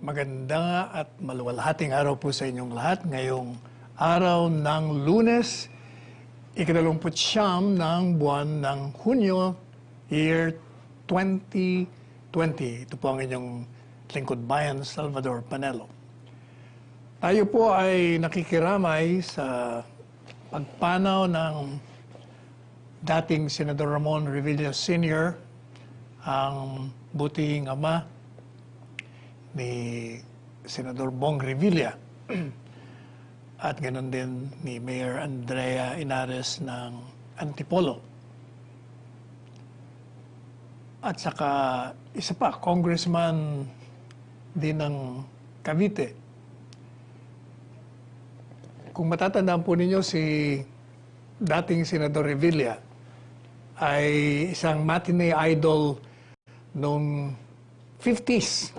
Maganda at maluwalhating araw po sa inyong lahat. Ngayong araw ng Lunes, ika-29 ng buwan ng Hunyo, year 2020. Ito po ang inyong lingkod bayan, Salvador, Panelo. Tayo po ay nakikiramay sa pagpanaw ng dating Senador Ramon Revilla Sr., ang butihing ama ni Senador Bong Revilla at ganoon din ni Mayor Andrea Inares ng Antipolo. At saka isa pa, congressman din ng Cavite. Kung matatandaan po ninyo, si dating Senador Revilla ay isang matinee idol noong 50s.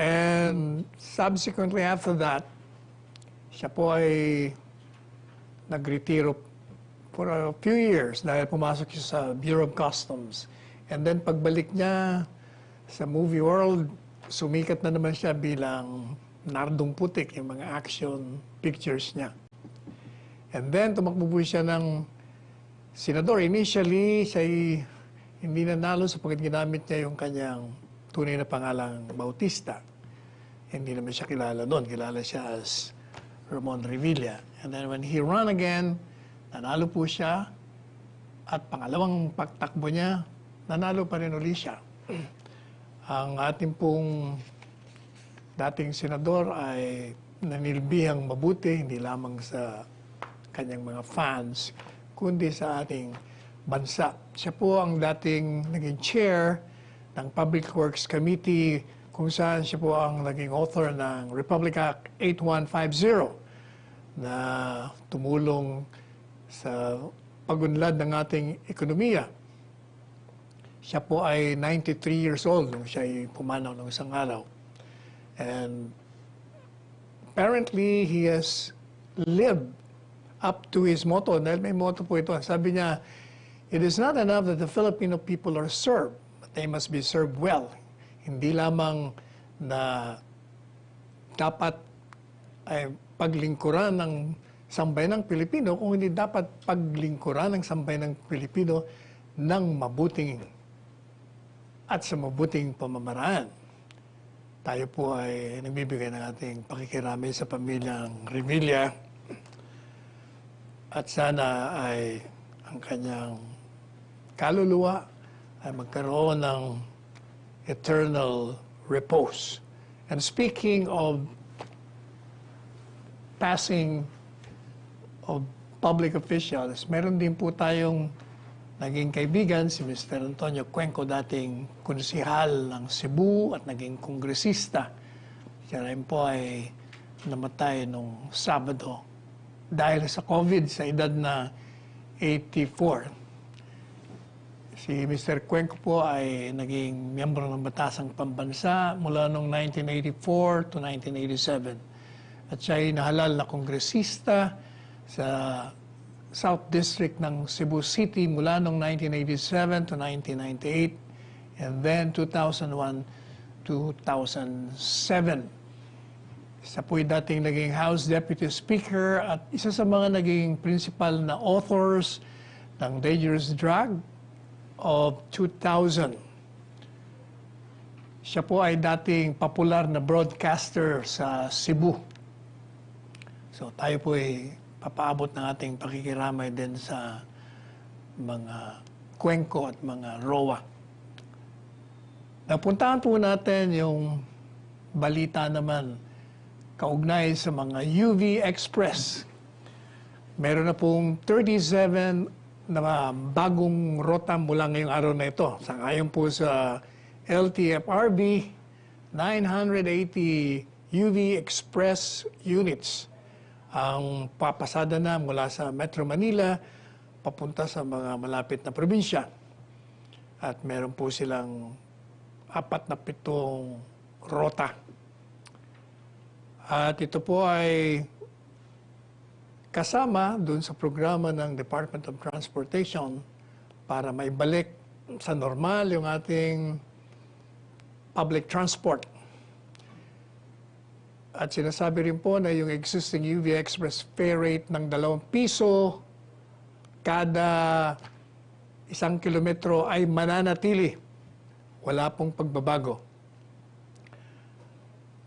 And subsequently after that, siya po ay nagretiro for a few years dahil pumasok siya sa Bureau of Customs. And then pagbalik niya sa movie world, sumikat na naman siya bilang Nardong Putik, yung mga action pictures niya. And then tumakbo po siya ng senador. Initially, siya ay hindi nanalo sapagkat ginamit niya yung kanyang tunay na pangalang Bautista. Hindi naman siya kilala doon. Kilala siya as Ramon Revilla. And then when he ran again, nanalo po siya. At pangalawang pagtakbo niya, nanalo pa rin uli siya. Ang ating pong dating senador ay nanilbihang mabuti, hindi lamang sa kanyang mga fans, kundi sa ating bansa. Siya po ang dating naging chair ng Public Works Committee, kung saan siya po ang naging author ng Republic Act 8150 na tumulong sa pagunlad ng ating ekonomiya. Siya po ay 93 years old nung siya ay pumanaw ng isang araw. And apparently, he has lived up to his motto. Dahil may motto po ito. Sabi niya, "It is not enough that the Filipino people are served, but they must be served well." Hindi lamang na dapat ay paglingkuran ng sambayanang Pilipino, kung hindi dapat paglingkuran ng sambayanang Pilipino ng mabuting at sa mabuting pamamaraan. Tayo po ay nagbibigay ng ating pakikiramay sa pamilyang Revilla at sana ay ang kanyang kaluluwa ay magkaroon ng eternal repose. And speaking of passing of public officials, meron din po tayong naging kaibigan, si Mr. Antonio Cuenco, dating konsihal ng Cebu at naging kongresista. Siya rin po ay namatay nung Sabado dahil sa COVID sa edad na 84. Si Mr. Cuenco po ay naging miyembro ng Batasang Pambansa mula noong 1984 to 1987. At siya ay nahalal na kongresista sa South District ng Cebu City mula noong 1987 to 1998 and then 2001 to 2007. Siya po ay dating naging House Deputy Speaker at isa sa mga naging principal na authors ng Dangerous Drug of 2000. Siya po ay dating popular na broadcaster sa Cebu. So tayo po ay papaabot ng ating pakikiramay din sa mga Cuenco at mga Roa. Napuntahan po natin yung balita naman kaugnay sa mga UV Express. Meron na pong 37 na bagong rota mula ngayong araw na ito. Sangayon po sa LTFRB, 980 UV Express units ang papasada na mula sa Metro Manila papunta sa mga malapit na probinsya. At meron po silang 47 rota. At ito po ay kasama doon sa programa ng Department of Transportation para maibalik sa normal yung ating public transport. At sinasabi rin po na yung existing UV Express fare rate ng 2 piso kada 1 kilometro ay mananatili. Wala pong pagbabago.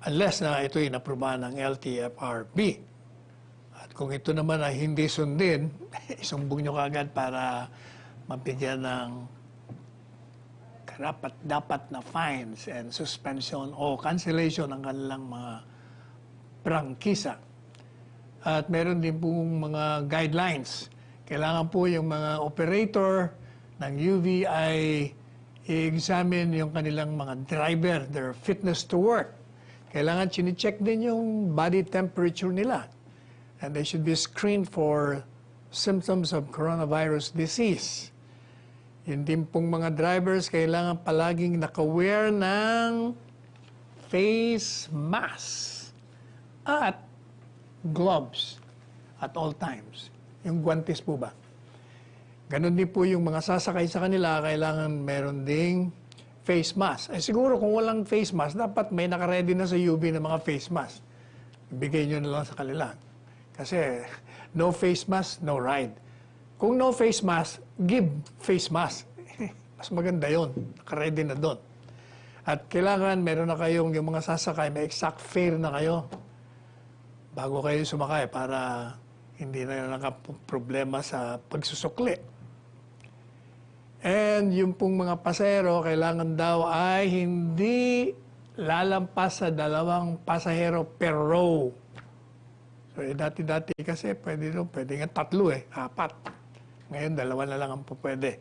Unless na ito ay inaprubahan ng LTFRB. At kung ito naman ay hindi sundin, isumbong nyo kaagad para mabigyan ng dapat na fines and suspension o cancellation ng kanilang mga prangkisa. At meron din pong mga guidelines. Kailangan po yung mga operator ng UV ay i-examine yung kanilang mga driver, their fitness to work. Kailangan chine-check din yung body temperature nila. And they should be screened for symptoms of coronavirus disease. Yung din pong mga drivers, kailangan palaging naka-wear ng face mask at gloves at all times. Yung guantes po ba? Ganon din po yung mga sasakay sa kanila, kailangan meron ding face mask. Eh siguro kung walang face mask, dapat may naka-ready na sa UV ng mga face mask. Ibigay nyo na lang sa kanila. Kasi no face mask, no ride. Kung no face mask, give face mask. Mas maganda yon, naka-ready na doon. At kailangan meron na kayong yung mga sasakay, may exact fare na kayo bago kayo sumakay para hindi na nakaproblema sa pagsusukli. And yung pong mga pasahero, kailangan daw ay hindi lalampas sa 2 pasahero per row. So, dati-dati kasi pwede nga 3 4. Ngayon, 2 na lang ang pwede.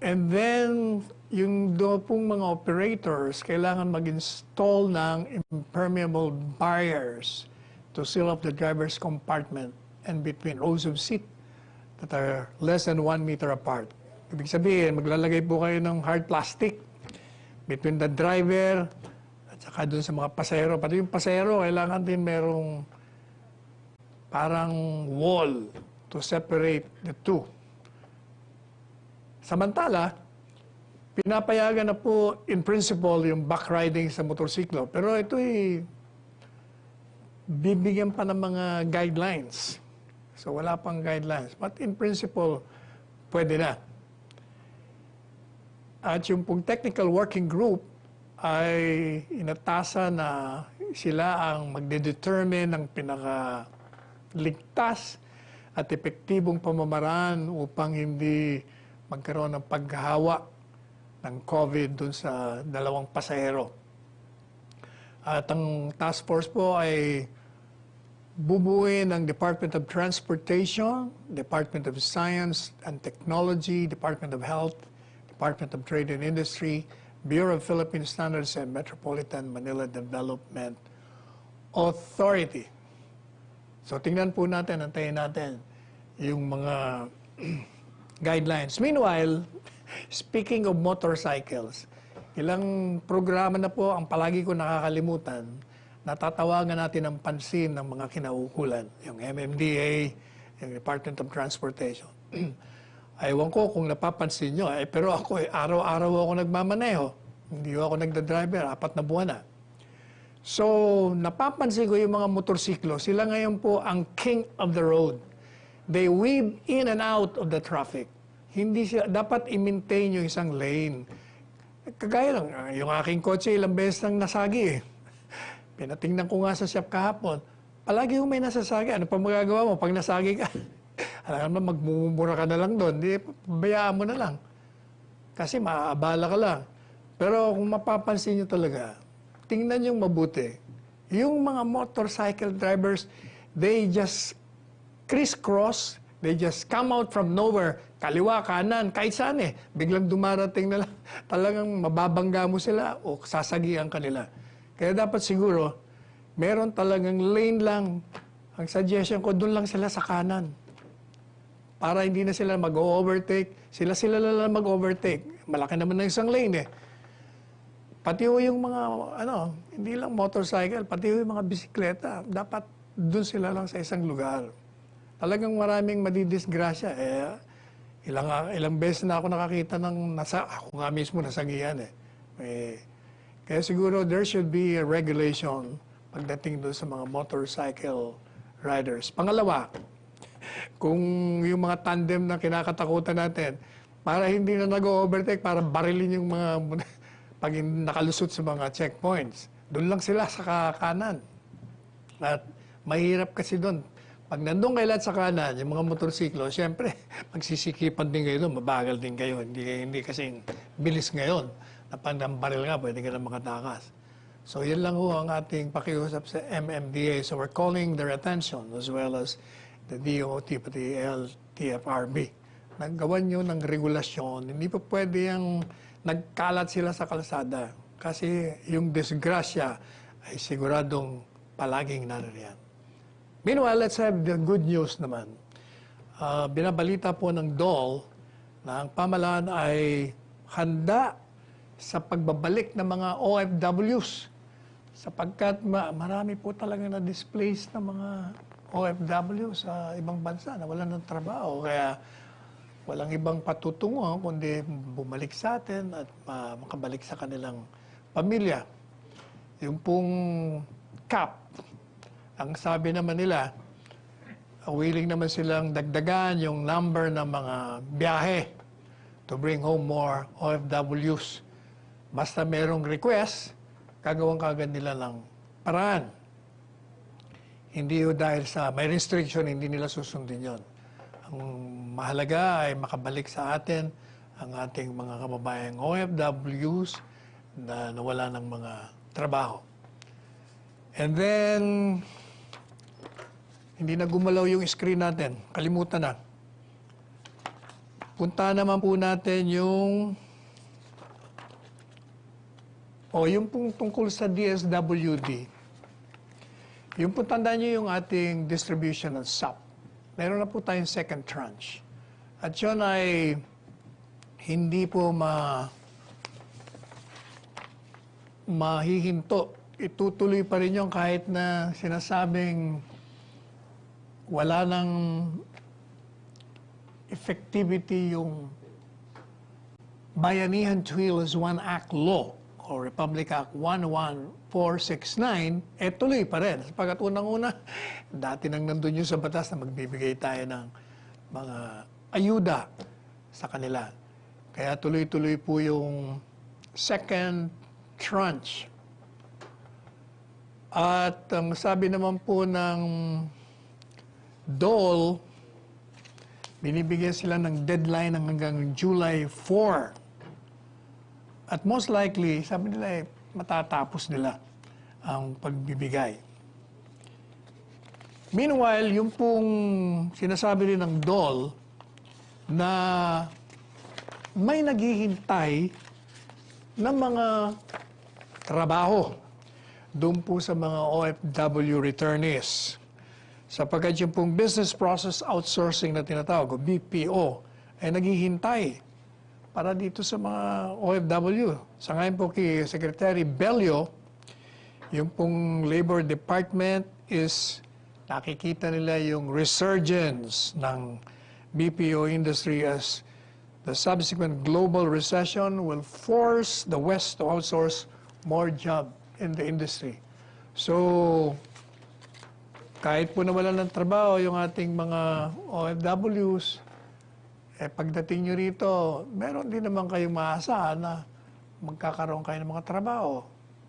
And then, yung doon pong mga operators, kailangan mag-install ng impermeable barriers to seal off the driver's compartment and between rows of seat that are less than 1 meter apart. Ibig sabihin, maglalagay po kayo ng hard plastic between the driver at saka doon sa mga pasahero. Pati yung pasahero, kailangan din merong parang wall to separate the two. Samantala, pinapayagan na po in principle yung backriding sa motorsiklo. Pero ito'y bibigyan pa ng mga guidelines. So wala pang guidelines. But in principle, pwede na. At yung pong technical working group ay inatasa na sila ang magdedetermine ng pinakaligtas at epektibong pamamaraan upang hindi magkaroon ng paghahawa ng COVID dun sa 2 pasahero. At ang task force po ay bubuuin ng Department of Transportation, Department of Science and Technology, Department of Health, Department of Trade and Industry, Bureau of Philippine Standards and Metropolitan Manila Development Authority. So tingnan po natin, antayin natin yung mga guidelines. Meanwhile, speaking of motorcycles, ilang programa na po ang palagi ko nakakalimutan, natatawagan natin ang pansin ng mga kinaukulan, yung MMDA, yung Department of Transportation. Ewan ko kung napapansin nyo, pero ako araw-araw ako nagmamaneho. Hindi ako nagda-driver, 4 na buwan na. So, napapansin ko yung mga motorsiklo, sila ngayon po ang king of the road. They weave in and out of the traffic. Hindi sila, dapat i-maintain yung isang lane. Kagaya lang, yung aking kotse ilang beses nang nasagi eh. Pinatingnan ko nga sa shop kahapon. Palagi yung may nasasagi. Ano pa magagawa mo pag nasagi ka? Alam mo, magmumura ka na lang doon. Di, bayaan mo na lang. Kasi maaabala ka lang. Pero kung mapapansin nyo talaga, tingnan yung mabuti. Yung mga motorcycle drivers, they just crisscross, they just come out from nowhere, kaliwa, kanan, kahit saan eh. Biglang dumarating na lang, talagang mababangga mo sila o sasagian kanila. Kaya dapat siguro, meron talagang lane lang. Ang suggestion ko, doon lang sila sa kanan. Para hindi na sila mag-overtake. Sila na lang mag-overtake. Malaki naman na isang lane eh. Pati yung mga, hindi lang motorcycle, pati yung mga bisikleta, dapat doon sila lang sa isang lugar. Talagang maraming madidisgrasya. Ilang beses na ako nakakita ng ako nga mismo nasagian eh. Kaya siguro there should be a regulation pagdating doon sa mga motorcycle riders. Pangalawa, kung yung mga tandem na kinakatakutan natin, para hindi na nag-overtake, para barilin yung mga pag nakalusot sa mga checkpoints. Doon lang sila sa kanan. At mahirap kasi doon. Pag nandun kayo lahat sa kanan, yung mga motorsiklo, siyempre, magsisikipan din kayo doon, mabagal din kayo. Hindi kasing bilis ngayon. Na pag nambaril nga, pwede ka na makatakas. So, yan lang ho ang ating pakiusap sa MMDA. So, we're calling their attention as well as the DOT, pati LTFRB. Naggawan nyo ng regulasyon. Hindi pa pwede yung nagkalat sila sa kalsada. Kasi yung disgrasya ay siguradong palaging nanariyan. Meanwhile, let's have the good news naman. Binabalita po ng DOL na ang pamahalaan ay handa sa pagbabalik ng mga OFWs sapagkat marami po talaga na-displaced na mga OFW sa ibang bansa na wala ng trabaho. Kaya walang ibang patutungo kundi bumalik sa atin at makabalik sa kanilang pamilya. Yung pong cap, ang sabi naman nila, willing naman silang dagdagan yung number ng mga biyahe to bring home more OFWs. Basta merong request, gagawang kagad nila ng paraan. Hindi yun dahil sa may restriction, hindi nila susundin yon. Ang mahalaga ay makabalik sa atin ang ating mga kababayang OFWs na nawala ng mga trabaho. And then, hindi na gumalaw yung screen natin. Kalimutan na. Punta naman po natin yung pong tungkol sa DSWD. Yung po tandaan nyo yung ating distribution ng SAP. Meron na po tayong second tranche. At yun ay hindi po mahihinto. Itutuloy pa rin yung kahit na sinasabing wala ng effectivity yung Bayanihan to Heal is One Act Law o Republic Act 11469, tuloy pa rin. Sapagkat unang-una, dati nang nandun yung sa batas na magbibigay tayo ng mga ayuda sa kanila. Kaya tuloy-tuloy po yung second tranche. At ang sabi naman po ng DOL, binibigyan sila ng deadline hanggang July 4. At most likely, sabi nila, matatapos nila ang pagbibigay. Meanwhile, yung pong sinasabi rin ng DOL na may naghihintay ng mga trabaho doon po sa mga OFW returnees. Sapagkat yung pong business process outsourcing na tinatawag, o BPO, ay naghihintay para dito sa mga OFW. Sa ngayon po kay Secretary Bello, yung pong Labor Department is nakikita nila yung resurgence ng BPO industry as the subsequent global recession will force the West to outsource more job in the industry. So, kahit po nawalan ng trabaho yung ating mga OFWs, pagdating nyo rito, meron din naman kayong maasahan na magkakaroon kayo ng mga trabaho.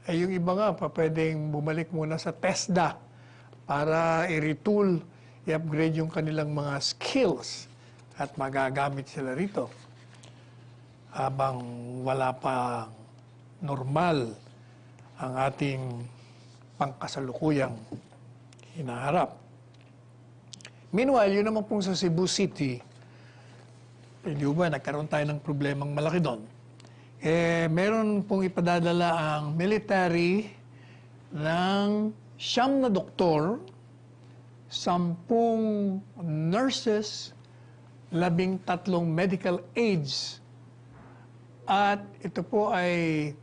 Yung iba nga, pwedeng bumalik muna sa TESDA para i-retool, i-upgrade yung kanilang mga skills at magagamit sila rito habang wala pa normal ang ating pangkasalukuyang hinaharap. Meanwhile, yun naman pong sa Cebu City, hindi ba, nagkaroon tayo ng problemang malaki doon. Meron pong ipadadala ang military ng 9 na doktor, 10 nurses, 13 medical aides. At ito po ay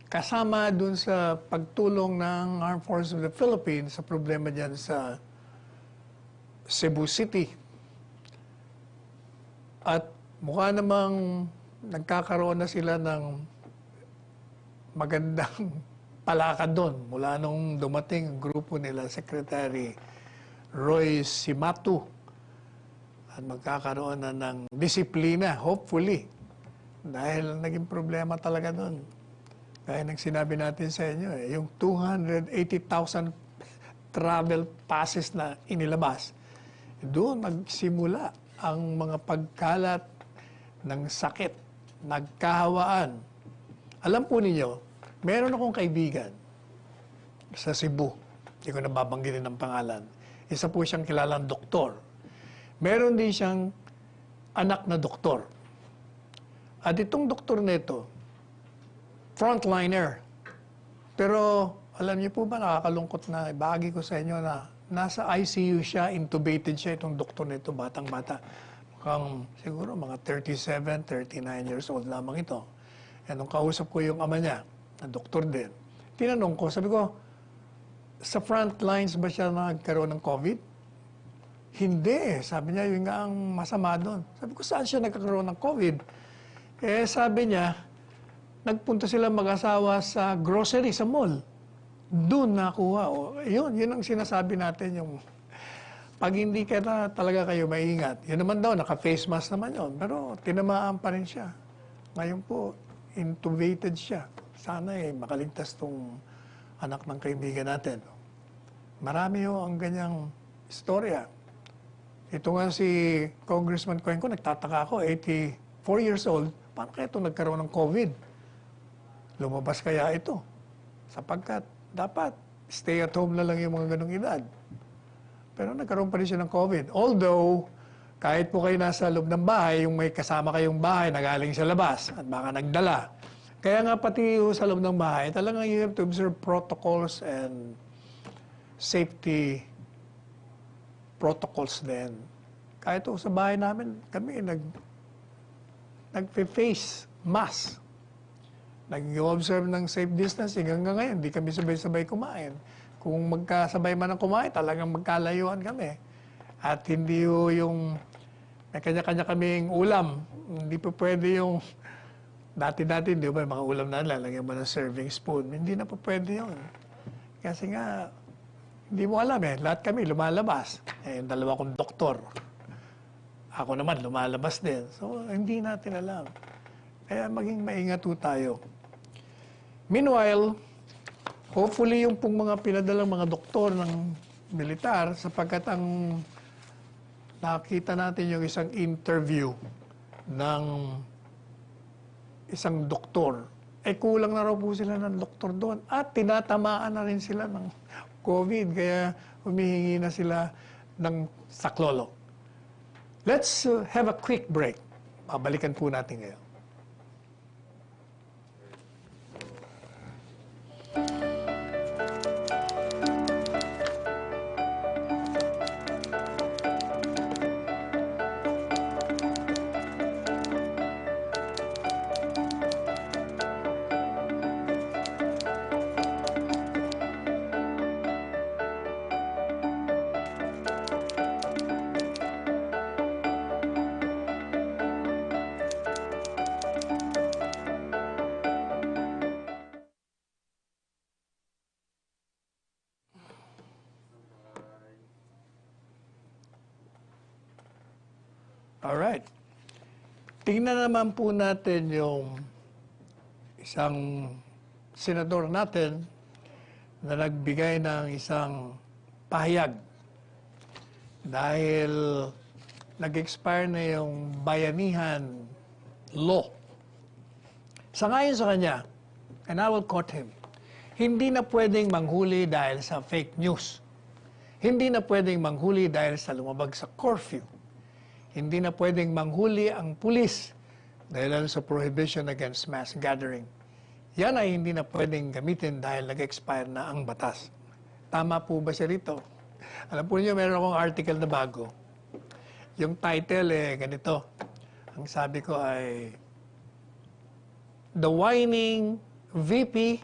kasama dun sa pagtulong ng Armed Forces of the Philippines sa problema dyan sa Cebu City. At mukha namang nagkakaroon na sila ng magandang palakad doon mula nung dumating ang grupo nila, Secretary Roy Simatu, at magkakaroon na ng disiplina, hopefully, dahil naging problema talaga doon. Kaya nang sinabi natin sa inyo, yung 280,000 travel passes na inilabas, doon nagsimula ang mga pagkalat ng sakit, nagkahawaan. Alam po ninyo, meron akong kaibigan sa Cebu, hindi ko nababanggitin ng pangalan. Isa po siyang kilalang doktor. Meron din siyang anak na doktor. At itong doktor nito, frontliner. Pero alam niyo po ba, nakakalungkot na ibahagi ko sa inyo na nasa ICU siya, intubated siya, itong doktor nito, batang-bata. Mukhang siguro mga 37, 39 years old lamang ito. And nung kausap ko yung ama niya, na doktor din, tinanong ko, sabi ko, sa front lines ba siya nagkaroon ng COVID? Hindi. Sabi niya, yun nga ang masama doon. Sabi ko, saan siya nagkakaroon ng COVID? Eh, sabi niya, nagpunta sila mag-asawa sa grocery, sa mall. Doon nakuha. O, yun ang sinasabi natin, yung pag hindi ka na talaga kayo maingat. Yun naman daw, naka-face mask naman yun. Pero tinamaan pa rin siya. Ngayon po, intubated siya. Sana makaligtas tong anak ng kaibigan natin. Marami ang ganyang istorya. Ito nga si Congressman Cuenco, nagtataka ako, 84 years old, paano kaya ito nagkaroon ng COVID? Lumabas kaya ito? Sapagkat dapat stay at home na lang yung mga ganong edad. Pero nagkaroon pa rin siya ng COVID. Although, kahit po kayo nasa loob ng bahay, yung may kasama kayong bahay, nagaling sa labas, at baka nagdala. Kaya nga pati sa loob ng bahay, talagang you have to observe protocols and safety protocols din. Kahit sa bahay namin, kami nag-face mask. Nag-observe ng safe distancing. Hanggang ngayon, hindi kami sabay-sabay kumain. Kung magkasabay man ang kumain, talagang magkalayuan kami. At hindi yung may kanya-kanya kaming ulam. Hindi po pwede yung dati-dati, hindi ba, mga ulam na lalagyan mo ng serving spoon. Hindi na po pwede yun. Kasi nga, hindi mo alam lahat kami lumalabas. Yung dalawa kong doktor. Ako naman, lumalabas din. So, hindi natin alam. Kaya maging maingat po tayo. Meanwhile, hopefully yung pong mga pinadalang mga doktor ng militar, sapagkat ang nakita natin yung isang interview ng isang doktor, kulang na raw po sila ng doktor doon. At tinatamaan na rin sila ng COVID, kaya humihingi na sila ng saklolo. Let's have a quick break. Babalikan po natin ngayon. Alright. Tingnan naman po natin yung isang senador natin na nagbigay ng isang pahayag dahil nag-expire na yung bayanihan law. Sangayon sa kanya, and I will quote him, hindi na pwedeng manghuli dahil sa fake news. Hindi na pwedeng manghuli dahil sa lumabag sa curfew. Hindi na pwedeng manghuli ang pulis dahil sa prohibition against mass gathering. Yan ay hindi na pwedeng gamitin dahil nag-expire na ang batas. Tama po ba siya rito? Alam po niyo, meron akong article na bago. Yung title ganito. Ang sabi ko ay The Whining VP,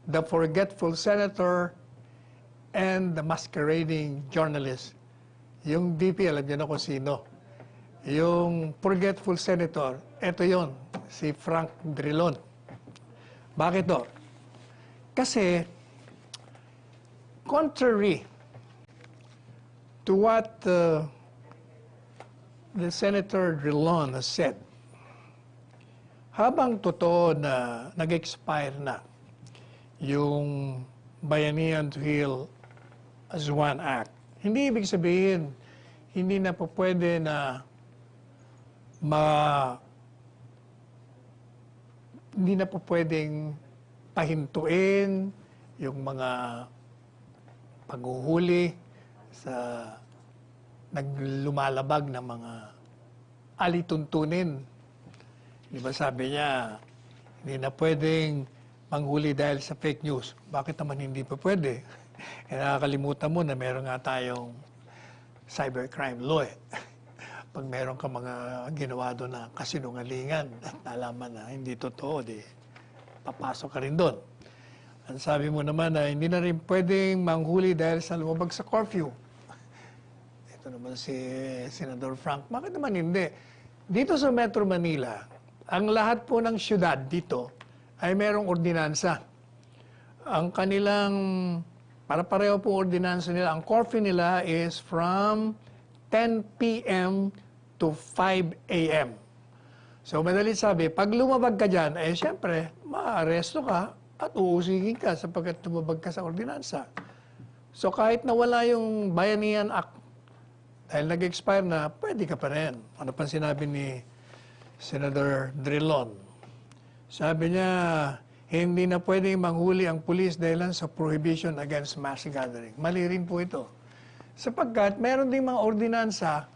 the Forgetful Senator, and the Masquerading Journalist. Yung VP, alam niyo na kung sino. Yung Forgetful Senator, eto yon, si Frank Drilon. Bakit to? Kasi, contrary to what the Senator Drilon has said, habang totoo na nag-expire na yung Bayanihan to Heal as One Act, hindi ibig sabihin, hindi na po pwede na hindi na po pwedeng pahintuin yung mga paghuhuli sa naglumalabag na mga alituntunin. Di ba sabi niya, hindi na pwedeng manghuli dahil sa fake news. Bakit naman hindi pa pwede? Nakakalimutan mo na meron nga tayong cybercrime law. Pag meron ka mga ginawa doon na kasinungalingan at nalaman na hindi totoo, di papasok ka rin doon. Ang sabi mo naman na hindi na rin pwedeng manghuli dahil sa lumabag sa curfew. Ito naman si Senador Frank. Bakit naman hindi? Dito sa Metro Manila, ang lahat po ng syudad dito ay merong ordinansa. Ang kanilang, para pareho po ordinansa nila, ang curfew nila is from 10 p.m. to 5 a.m. So, madali sabi, pag lumabag ka dyan, eh, siyempre, maaresto ka at uusigin ka sapagkat lumabag ka sa ordinansa. So, kahit nawala yung Bayanihan Act, dahil nag-expire na, pwede ka pa rin. Ano pa sinabi ni Senator Drilon? Sabi niya, hindi na pwedeng manghuli ang pulis dahil sa prohibition against mass gathering. Mali rin po ito. Sapagkat meron ding mga ordinansa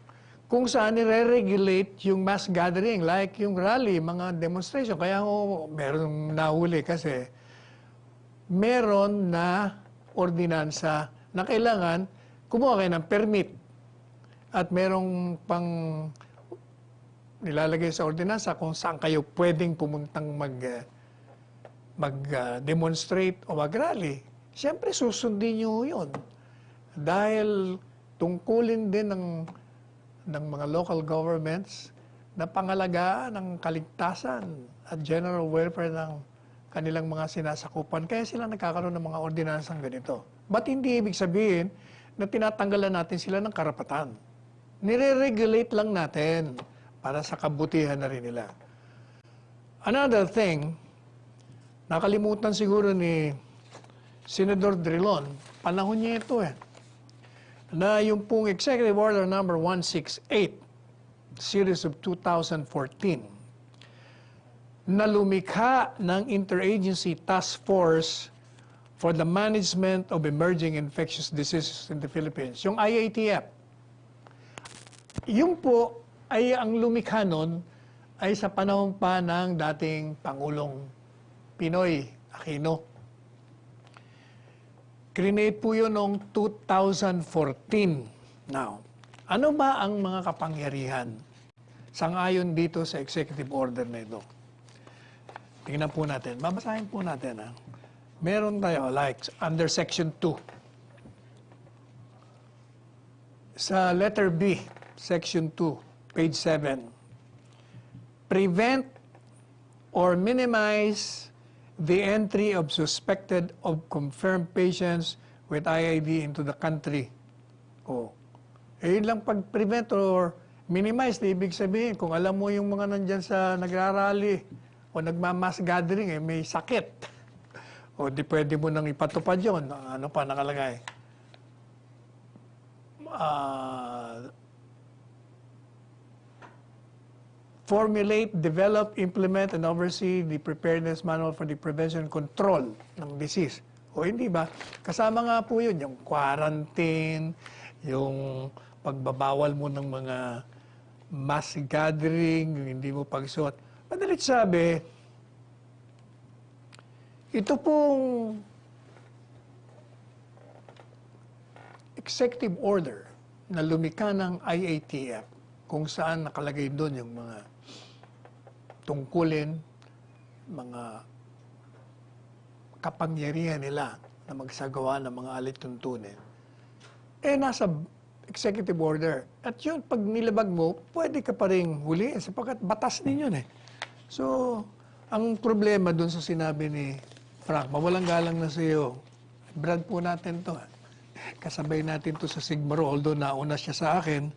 kung saan nire-regulate yung mass gathering, like yung rally, mga demonstration. Kaya meron nahuli kasi meron na ordinansa na kailangan kumuha kayo ng permit. At merong pang nilalagay sa ordinansa kung saan kayo pwedeng pumuntang mag-demonstrate o mag-rally. Siyempre, susundin nyo yun. Dahil tungkulin din ng mga local governments na pangalagaan ng kaligtasan at general welfare ng kanilang mga sinasakupan. Kaya sila nagkakaroon ng mga ordinansang ganito. Ba't hindi ibig sabihin na tinatanggalan natin sila ng karapatan? Nire-regulate lang natin para sa kabutihan na rin nila. Another thing, nakalimutan siguro ni Senador Drilon, panahon niya ito na yung pong Executive Order number 168, series of 2014, na lumikha ng Interagency Task Force for the Management of Emerging Infectious Diseases in the Philippines, yung IATF. Yung po ay ang lumikha nun ay sa panahon pa ng dating Pangulong Pinoy Aquino. Create po yun noong 2014. Now, ano ba ang mga kapangyarihan sangayon dito sa executive order na ito? Tingnan po natin. Babasahin po natin. Meron tayo, like, under section 2. Sa letter B, section 2, page 7. Prevent or minimize the entry of suspected of confirmed patients with IID into the country. Yun lang pag-prevent or minimize, na ibig sabihin, kung alam mo yung mga nandyan sa nagrarally o nagmamass gathering, may sakit. O di pwede mo nang ipatupad yun. Ano pa nakalagay? Formulate, develop, implement, and oversee the preparedness manual for the prevention and control ng disease. O hindi ba? Kasama nga po yun, yung quarantine, yung pagbabawal mo ng mga mass gathering, yung hindi mo pagsuot. Madalit sabi, ito pong executive order na lumikha ng IATF, kung saan nakalagay doon yung mga tungkulin, mga kapangyarihan nila na magsagawa ng mga alituntunin, nasa executive order. At yun, pag nilabag mo, pwede ka pa rin huliin sapagkat batas din yun . So, Ang problema dun sa sinabi ni Frank, mawalang galang na sa iyo. Brad po natin to. Kasabay natin to sa Sigmaro, although nauna siya sa akin.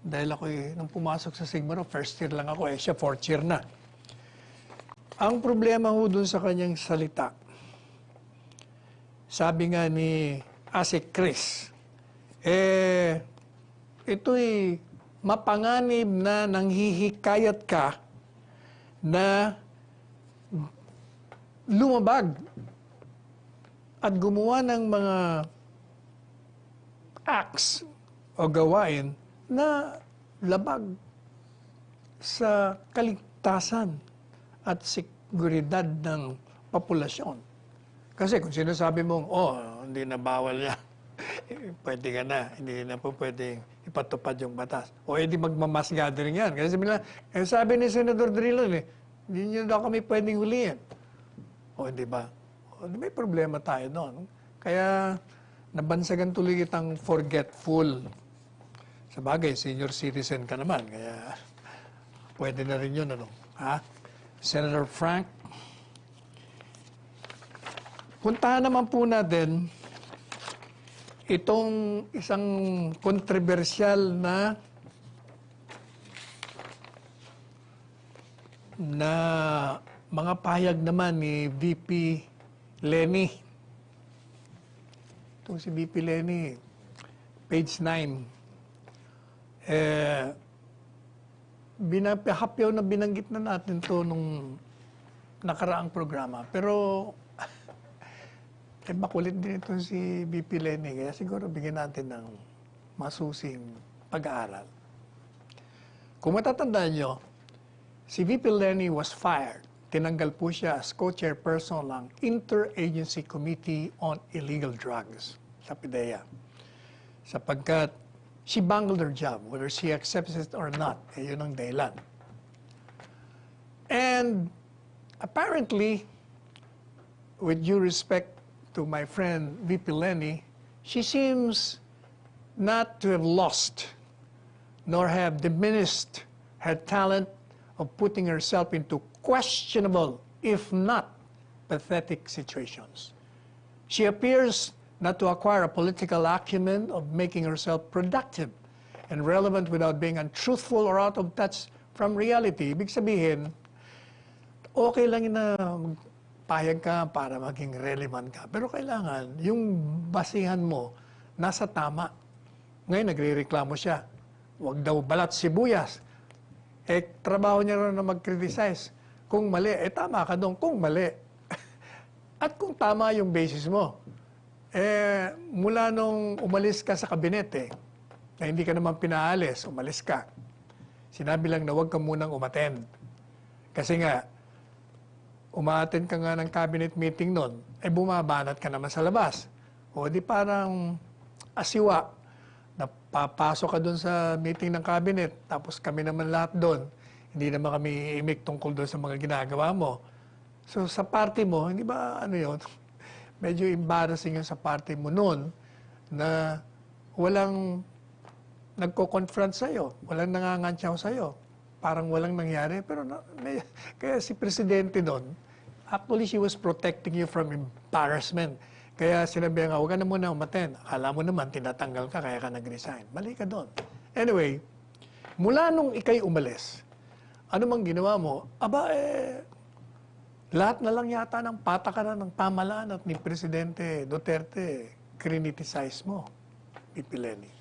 Dahil ako nung pumasok sa Sigmaro, first year lang ako, siya fourth year na. Ang problema ho dun sa kanyang salita, sabi nga ni Asik Chris, ito'y mapanganib na nanghihikayat ka na lumabag at gumawa ng mga acts o gawain na labag sa kaligtasan at seguridad ng populasyon. Kasi kung sinasabi mong, hindi na bawal yan, pwede ka na, hindi na po pwedeng ipatupad yung batas. O hindi magmamass gathering yan. Kasi sabi ni Senador Drilon, hindi nyo daw kami pwedeng huliin. O hindi ba? May problema tayo doon. Kaya nabansagan tuloy kitang forgetful. Sa bagay, senior citizen ka naman. Kaya pwede na rin yun. Senator Frank, puntahan naman po natin itong isang kontrobersyal na mga pahayag naman ni VP Lenny. Itong si VP Lenny, page 9. Hapyaw na binanggit na natin to nung nakaraang programa. Pero makulit din ito si VP Lenny. Kaya siguro bigyan natin ng masusing pag-aaral. Kung matatandaan nyo, si VP Lenny was fired. Tinanggal po siya as co-chairperson ng Interagency Committee on Illegal Drugs sa PDEA. Sapagkat she bungled her job, whether she accepts it or not. Yun ang dahilan. And apparently, with due respect to my friend VP Lenny, she seems not to have lost nor have diminished her talent of putting herself into questionable, if not pathetic situations. She appears not to acquire a political acumen of making herself productive and relevant without being untruthful or out of touch from reality. Ibig sabihin, okay lang na payag ka para maging relevant ka. Pero kailangan, yung basihan mo, nasa tama. Ngayon, nagre-reklamo siya. Huwag daw balat sibuyas. Trabaho niya rin na mag-criticize. Kung mali, tama ka doon. Kung mali. At kung tama yung basis mo, mula nung umalis ka sa kabinete, na hindi ka naman pinaalis, umalis ka. Sinabi lang na huwag ka munang umattend. Kasi nga, umaattend ka nga ng cabinet meeting nun, bumabanat ka naman sa labas. O di parang asiwa, napapasok ka dun sa meeting ng cabinet, tapos kami naman lahat dun, hindi naman kami imik tungkol dun sa mga ginagawa mo. So sa party mo, hindi ba yun, medyo embarrassing yun sa party mo nun, na walang nagko-confront sa'yo, walang nangangantsaw sa'yo. Parang walang nangyari. Pero kaya si Presidente doon, actually she was protecting you from embarrassment. Kaya sinabi nga, huwag ka na muna umattend. Akala mo naman, tinatanggal ka, kaya ka nag-resign. Mali ka doon. Anyway, mula nung ikay umalis, ano mang ginawa mo, lahat na lang yata ng patakaran ng pamahalaan at ni Presidente Duterte, criticize mo, VP Lenny.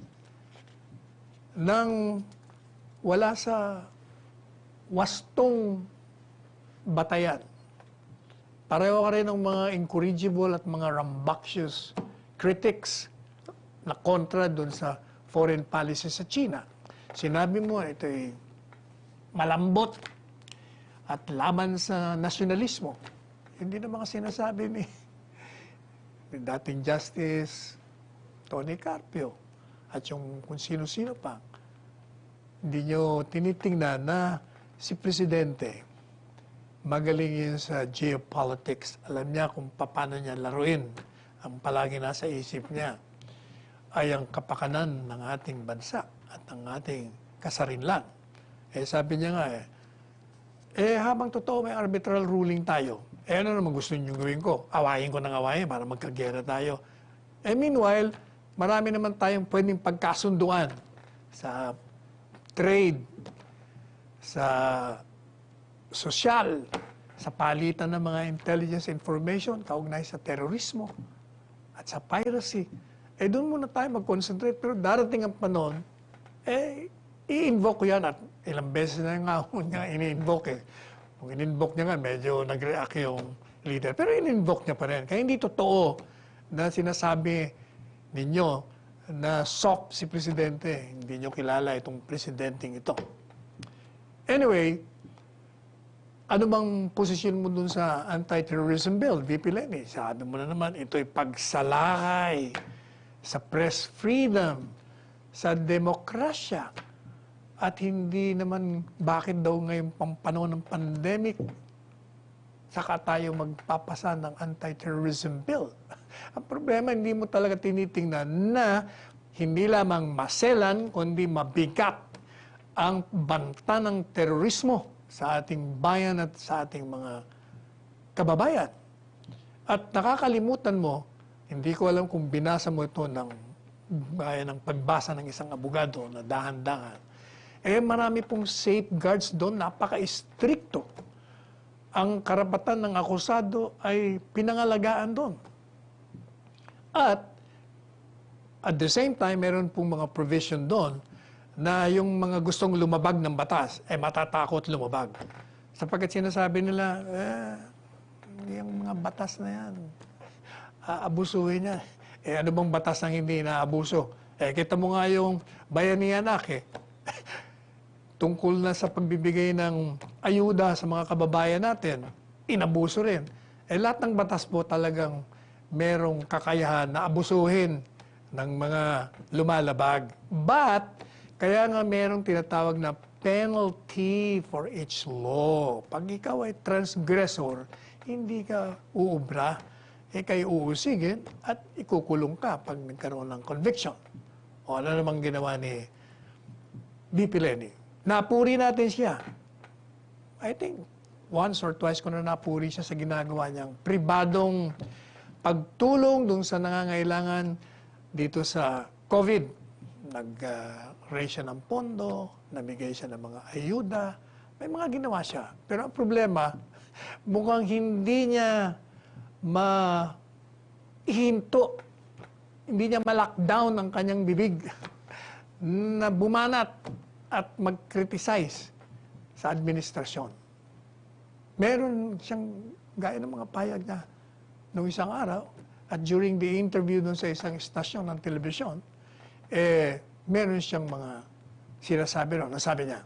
Nang wala sa wastong batayan. Pareho ka rin ng mga incorrigible at mga rambunctious critics na kontra dun sa foreign policy sa China. Sinabi mo, ito'y malambot at laban sa nasyonalismo. Hindi na mga sinasabi ni dating Justice Tony Carpio at yung kung sino-sino pa. Hindi nyo tinitingnan na si Presidente, magaling yun sa geopolitics. Alam niya kung paano niya laruin. Ang palagi nasa isip niya ay ang kapakanan ng ating bansa at ng ating kasarinlan. Sabi niya nga, Habang totoo may arbitral ruling tayo, ano naman gusto niyo gawin ko? Awayin ko ng awayin para magkagera tayo. Meanwhile, marami naman tayong pwedeng pagkasunduan sa trade, sa sosyal, sa palitan ng mga intelligence information, kaugnay sa terorismo at sa piracy. Doon muna tayo mag-concentrate. Pero darating ang panahon, i-invoke ko yan at ilang beses na nga niya ini-invoke eh. Kung in-invoke niya nga, medyo nag-react yung leader. Pero in-invoke niya pa rin. Kaya hindi totoo na sinasabi ninyo na soft si Presidente. Hindi nyo kilala itong Presidenteng ito. Anyway, ano bang posisyon mo dun sa anti-terrorism bill, VP Lenny? Sabi mo na naman, ito'y pagsalakay sa press freedom, sa demokrasya. At hindi naman bakit daw ngayong panahon ng pandemic saka tayo magpapasa ng anti-terrorism bill. Ang problema, hindi mo talaga tinitingnan na hindi lamang maselan, kundi mabigat ang banta ng terorismo sa ating bayan at sa ating mga kababayan. At nakakalimutan mo, hindi ko alam kung binasa mo ito ng pagbasa ng isang abogado na dahan-dahan. Marami pong safeguards doon, napaka-stricto. Ang karapatan ng akusado ay pinangalagaan doon. At the same time, meron pong mga provision doon na yung mga gustong lumabag ng batas, matatakot lumabag. Sapagkat sinasabi nila, yung mga batas na yan, aabusuhin niya. Ano bang batas ang hindi naabuso? Kita mo nga yung Bayanihan Act, tungkol na sa pagbibigay ng ayuda sa mga kababayan natin, inabuso rin. Lahat ng batas po talagang merong kakayahan na abusuhin ng mga lumalabag. But, kaya nga merong tinatawag na penalty for each law. Pag ikaw ay transgressor, hindi ka uubra, kayo uusigin at ikukulong ka pag nagkaroon ng conviction. O ano namang ginawa ni VP Lenny? Napuri natin siya. I think once or twice ko na napuri siya sa ginagawa niyang pribadong pagtulong dun sa nangangailangan dito sa COVID. Nag-raise siya ng pondo, nabigay siya ng mga ayuda, may mga ginawa siya. Pero ang problema, mukhang hindi niya mahinto, hindi niya ma-lockdown ang kanyang bibig na bumanat at mag-criticize sa administrasyon. Meron siyang gaya ng mga payag na noong isang araw at during the interview dun sa isang istasyon ng telebisyon, meron siyang mga sinasabi ron. Nasabi niya,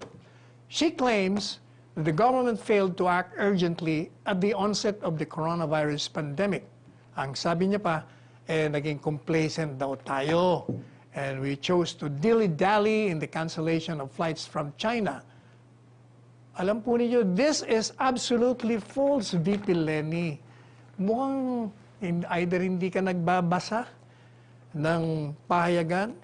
she claims that the government failed to act urgently at the onset of the coronavirus pandemic. Ang sabi niya pa, naging complacent daw tayo. And we chose to dilly-dally in the cancellation of flights from China. Alam po niyo, this is absolutely false, VP Lenny. Mukhang either hindi ka nagbabasa ng pahayagan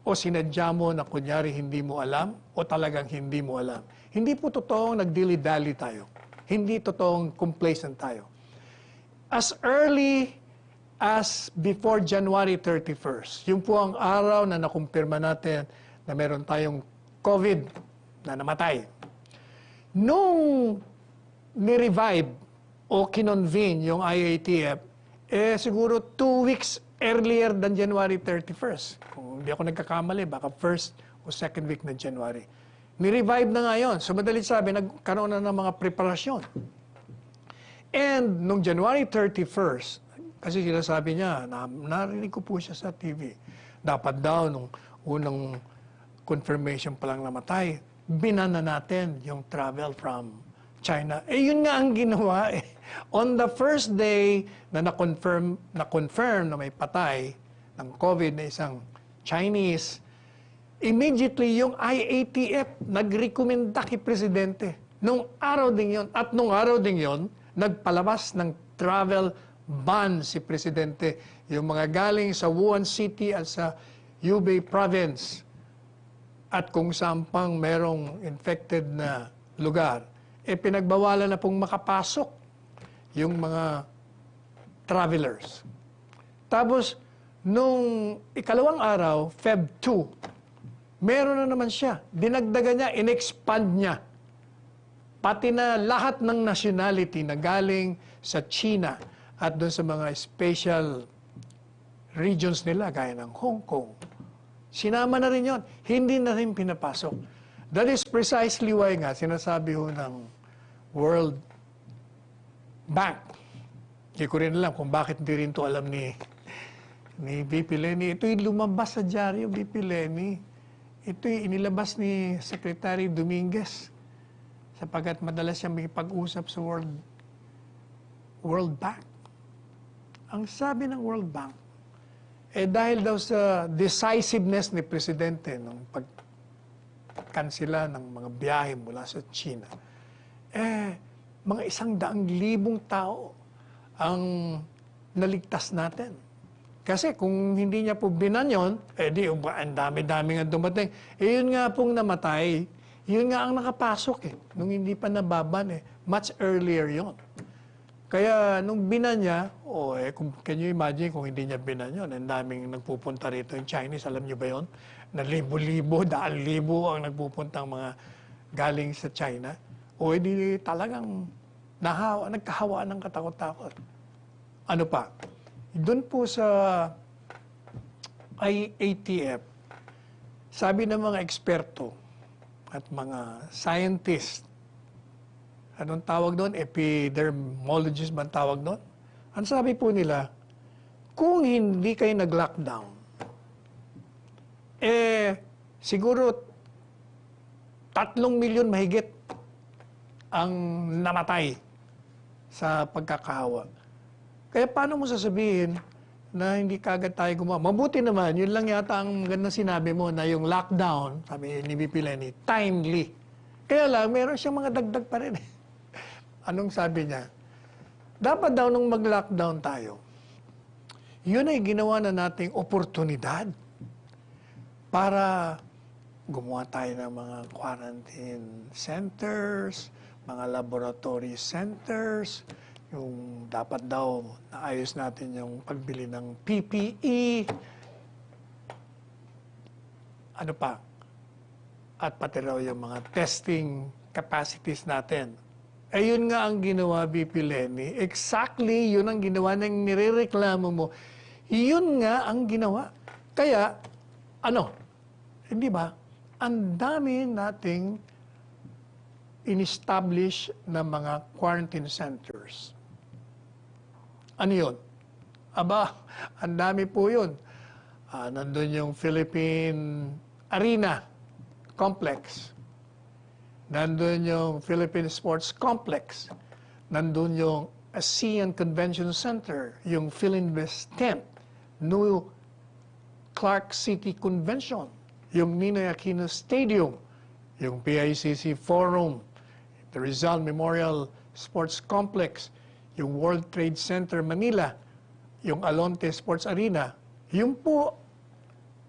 o sinadya mo na kunyari hindi mo alam o talagang hindi mo alam. Hindi po totoong nag-dilly-dally tayo. Hindi totoong complacent tayo. As early as before January 31st. Yung po ang araw na nakumpirma natin na meron tayong COVID na namatay. Nung ni-revive o kinonvene yung IATF, siguro 2 weeks earlier than January 31st. Kung hindi ako nagkakamali, baka first o second week na January. Ni-revive na nga yun. So madalit sabi, nagkaroon na ng mga preparasyon. And nung January 31st, kasi sinasabi niya, narinig ko po siya sa TV, dapat daw nung unang confirmation pa lang namatay, binana natin yung travel from China. Yun nga ang ginawa eh. On the first day na na-confirm na may patay ng COVID na isang Chinese, immediately yung IATF nagrekomenda kay Presidente. Nung araw din yun, at nung araw din yun, nagpalabas ng travel ban si Presidente. Yung mga galing sa Wuhan City at sa Hubei Province at kung saan pang merong infected na lugar, pinagbawalan na pong makapasok yung mga travelers. Tapos, nung ikalawang araw, Feb 2, meron na naman siya. Dinagdagan niya, in-expand niya. Pati na lahat ng nationality na galing sa China at doon sa mga special regions nila, gaya ng Hong Kong. Sinama na rin yon. Hindi na rin pinapasok. That is precisely why nga, sinasabi ho ng World Bank. Hindi ko rin alam kung bakit hindi rin to alam ni VP Lenny. Ito'y lumabas sa dyaryo, VP Lenny. Ito'y inilabas ni Secretary Dominguez sapagkat madalas siyang makipag-usap sa World Bank. Ang sabi ng World Bank, dahil daw sa decisiveness ni Presidente nung pagkansela ng mga biyahe mula sa China, mga 100,000 tao ang naligtas natin. Kasi kung hindi niya po binanyon, ang dami-dami nga dumating. Yun nga pong namatay, yun nga ang nakapasok nung hindi pa nababan much earlier yon. Kaya nung binanya, can you imagine kung hindi niya binanyon, ang daming nagpupunta rito yung Chinese, alam niyo ba yon? Na libo-libo, daan-libo ang nagpupuntang mga galing sa China. Di talagang nagkahawa ng katakot-takot. Ano pa? Doon po sa IATF, sabi ng mga eksperto at mga scientist, anong tawag doon? Epidemiologist ba ang tawag doon? Ang sabi po nila, kung hindi kayo nag-lockdown, siguro 3 milyon mahigit ang namatay sa pagkakahawa. Kaya paano mo sasabihin na hindi kagad tayo gumawa? Mabuti naman, yun lang yata ang ganda sinabi mo na yung lockdown, sabi ni VP Lenny, timely. Kaya lang, meron siyang mga dagdag pa rin. Anong sabi niya? Dapat daw nung mag-lockdown tayo, yun ay ginawa na nating oportunidad para gumawa tayo ng mga quarantine centers, mga laboratory centers, yung dapat daw naayos natin yung pagbili ng PPE, ano pa, at pati raw yung mga testing capacities natin. Yun nga ang ginawa, VP Lenny. Exactly, yun ang ginawa ng nirereklamo mo. Yun nga ang ginawa. Kaya, hindi ba? Ang dami nating in-establish na mga quarantine centers. Ano yun? Aba, ang dami po yun. Nandun yung Philippine Arena Complex. Nandun yung Philippine Sports Complex. Nandun yung ASEAN Convention Center, yung Philinvest Tent, New Clark City Convention, yung Ninoy Aquino Stadium, yung PICC Forum, the Rizal Memorial Sports Complex, yung World Trade Center Manila, yung Alonte Sports Arena. Yung po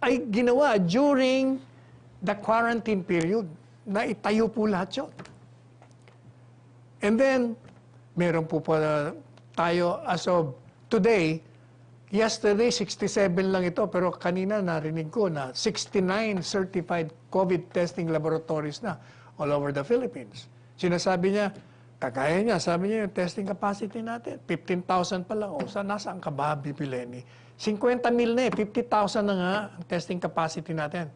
ay ginawa during the quarantine period na itayo po lahat yun. And then, meron po pala tayo as of today, yesterday 67 lang ito, pero kanina narinig ko na 69 certified COVID testing laboratories na all over the Philippines. Sinasabi niya, kagaya niya, sabi niya yung testing capacity natin, 15,000 pa lang. Nasaan ka ba, VP Lenny? 50,000 na 50,000 na nga ang testing capacity natin.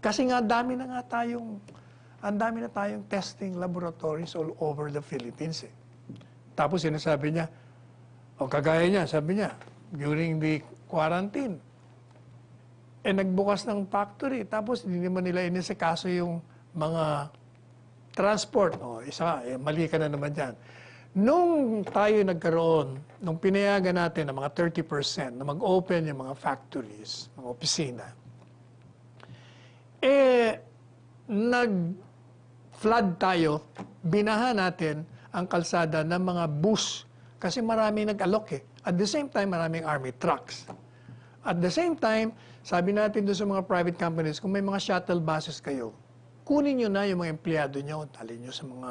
Kasi nga, ang dami na tayong testing laboratories all over the Philippines. Tapos sinasabi niya, kagaya niya, sabi niya, during the quarantine, nagbukas ng factory, tapos hindi naman nila inisikaso yung mga transport. Mali ka na naman dyan. Nung tayo nagkaroon, nung pinayagan natin ng mga 30% na mag-open yung mga factories, mga opisina, nag-flood tayo, binaha natin ang kalsada ng mga bus kasi marami nag-alok At the same time, maraming army trucks. At the same time, sabi natin doon sa mga private companies, kung may mga shuttle buses kayo, kunin nyo na yung mga empleyado nyo, talin nyo sa mga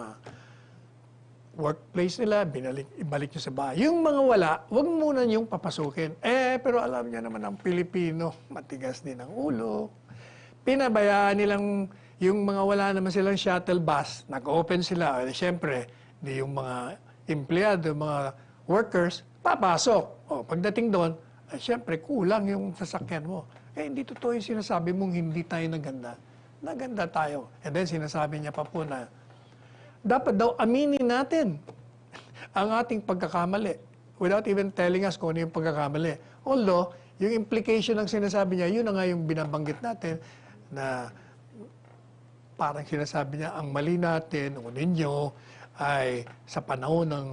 workplace nila, ibalik nyo sa bahay. Yung mga wala, huwag muna yung papasukin. Pero alam niya naman ang Pilipino, matigas din ang ulo. Pinabayaan nilang yung mga wala naman silang shuttle bus, nag-open sila. Siyempre, di yung mga empleyado, mga workers, papasok. Pagdating doon, siyempre, kulang yung sasakyan mo. Hindi totoo yung sinasabi mong hindi tayo naganda. Naganda tayo. And then sinasabi niya pa po na, dapat daw aminin natin ang ating pagkakamali without even telling us kung ano yung pagkakamali. Although, yung implication ng sinasabi niya, yun na nga yung binabanggit natin na parang sinasabi niya, ang mali natin o ninyo ay sa panahon ng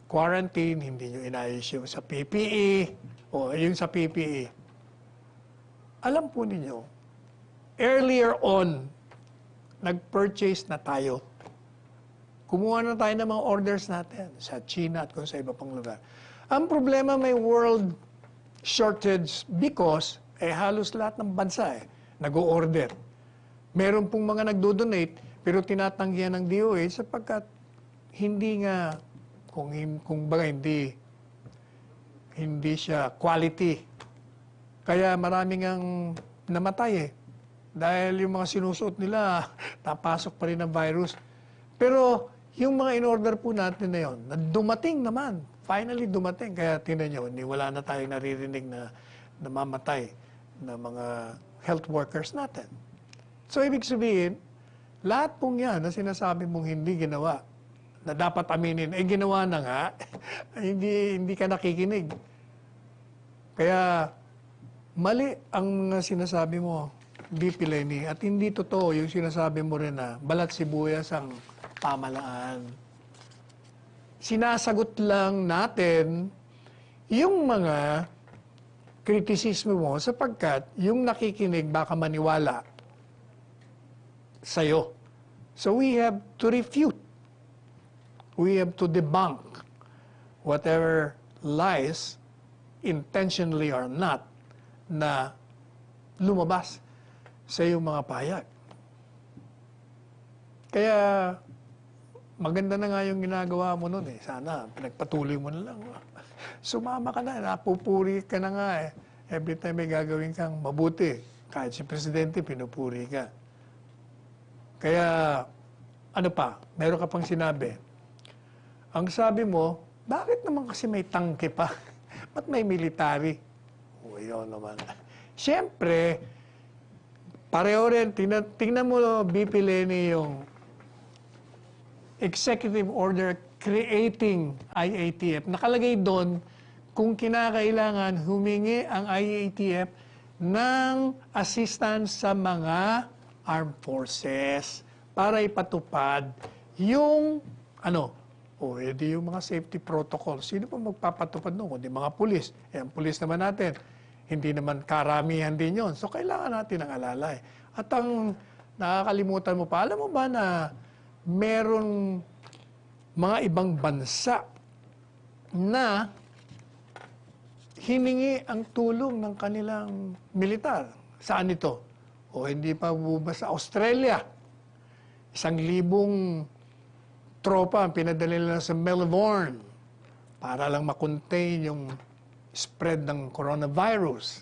quarantine, hindi nyo inayos yung sa PPE o yung sa PPE. Alam po ninyo, earlier on, nag-purchase na tayo. Kumuha na tayo ng mga orders natin sa China at kung sa iba pang lugar. Ang problema, may world shortage because halos lahat ng bansa nag-o-order. Meron pong mga nagdo-donate pero tinatanggihan ng DOH sapagkat hindi nga, kung baga hindi siya quality. Kaya maraming ang namatay dahil yung mga sinusuot nila, napasok pa rin ang virus. Pero yung mga in-order po natin na yun, na dumating naman, finally dumating. Kaya tingnan nyo, wala na tayong naririnig na namamatay na mga health workers natin. So, ibig sabihin, lahat pong yan na sinasabi mong hindi ginawa, na dapat aminin, ginawa na nga, hindi ka nakikinig. Kaya, mali ang sinasabi mo, BP Lenny, at hindi totoo yung sinasabi mo rin na balat sibuyas ang pamalaan. Sinasagot lang natin yung mga kritisismo mo sapagkat yung nakikinig baka maniwala sa'yo. So we have to refute. We have to debunk whatever lies, intentionally or not, na lumabas sa iyong mga pahayag. Kaya maganda na nga yung ginagawa mo nun Sana, pinagpatuloy mo na lang. Sumama ka na, napupuri ka na nga Every time may gagawin kang mabuti, kahit si Presidente, pinupuri ka. Kaya, ano pa, meron ka pang sinabi. Ang sabi mo, bakit naman kasi may tangke pa? Ba't may military? Yun naman. Siyempre, pareho rin, tingnan mo, BP Lenny, yung executive order creating IATF. Nakalagay doon kung kinakailangan humingi ang IATF ng assistance sa mga armed forces para ipatupad yung yung mga safety protocols. Sino pa magpapatupad noon? Kundi mga pulis. Ang pulis naman natin, hindi naman karamihan din yon. So, kailangan natin ng alalay. At ang nakakalimutan mo pa, alam mo ba na meron mga ibang bansa na hiningi ang tulong ng kanilang militar. Saan ito? O hindi pa ba sa Australia? 1,000 tropa ang pinadala nila sa Melbourne para lang makontain yung spread ng coronavirus.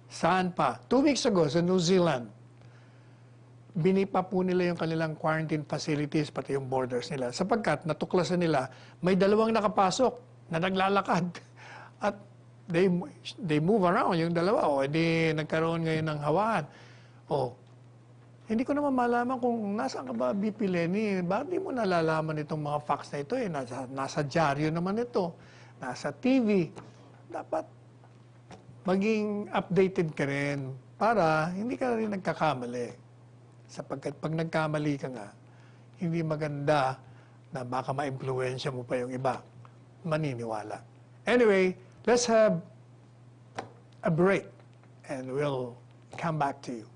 Saan pa? 2 weeks ago sa New Zealand, binipa po nila yung kanilang quarantine facilities, pati yung borders nila, sapagkat natuklasan nila, may 2 nakapasok na naglalakad. At they move around yung 2, edi nagkaroon ngayon ng hawaan. Hindi ko naman malaman kung nasaan ka ba, BP Lenny. Bakit di mo nalalaman itong mga facts na ito? Nasa dyaryo naman ito. Nasa TV. Dapat maging updated ka rin para hindi ka rin nagkakamali. Sapagkat pag nagkamali ka nga, hindi maganda na baka ma-impluensya mo pa yung iba. Maniniwala. Anyway, let's have a break and we'll come back to you.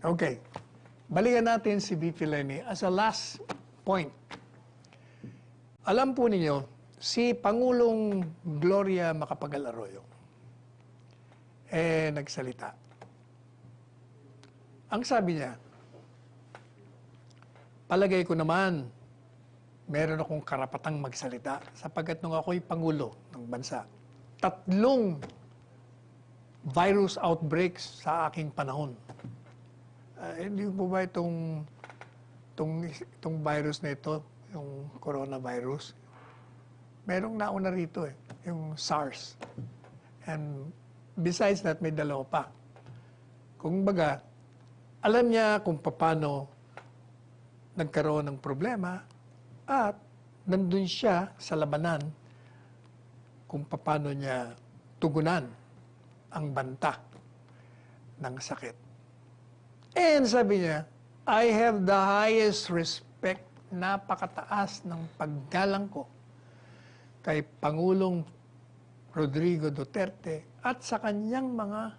Okay. Balikan natin si VP Lenny as a last point. Alam po ninyo, si Pangulong Gloria Macapagal Arroyo, nagsalita. Ang sabi niya, palagay ko naman, meron akong karapatang magsalita sapagkat nung ako'y Pangulo ng bansa, 3 virus outbreaks sa aking panahon. Hindi po ba itong virus na ito, yung coronavirus, merong nauna rito yung SARS. And besides that, may dalawa pa. Kung baga, alam niya kung paano nagkaroon ng problema at nandun siya sa labanan kung paano niya tugunan ang banta ng sakit. And sabi niya, I have the highest respect, napakataas ng paggalang ko kay Pangulong Rodrigo Duterte at sa kanyang mga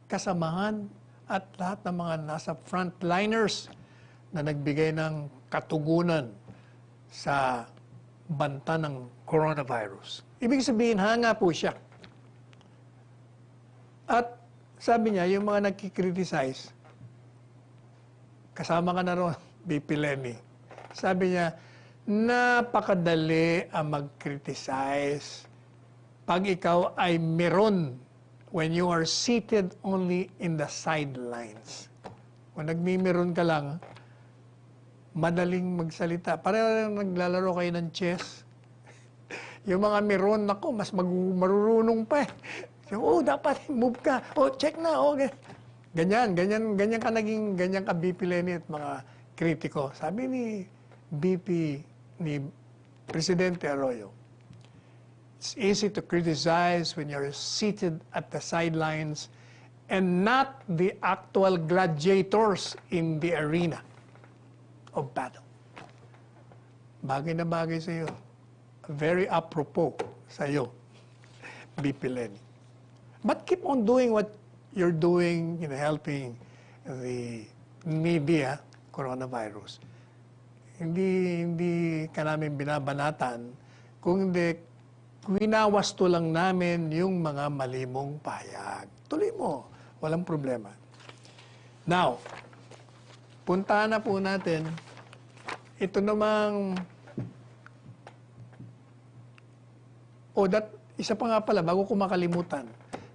kasamahan at lahat ng mga nasa frontliners na nagbigay ng katugunan sa banta ng coronavirus. Ibig sabihin, hanga po siya. At sabi niya, yung mga nagkikriticize, kasama ka na ron, VP Lenny. Sabi niya, napakadali ang mag-criticize pag ikaw ay meron when you are seated only in the sidelines. Kung nagmimiron ka lang, madaling magsalita. Pareho naglalaro kayo ng chess. Yung mga meron, ako, mas marurunong pa eh. So, dapat move ka. Check na, okay. Ganyan ka BP Lenny at mga kritiko. Sabi ni Presidente Arroyo, it's easy to criticize when you're seated at the sidelines and not the actual gladiators in the arena of battle. Bagay na bagay sa iyo. Very apropos sa iyo, BP Lenny. But keep on doing what you're doing in helping the media coronavirus. Hindi ka namin binabanatan, kung hindi, winawasto lang namin yung mga malimong pahayag. Tuloy mo, walang problema. Now, puntahan na po natin, ito namang, isa pa nga pala, bago ko makalimutan,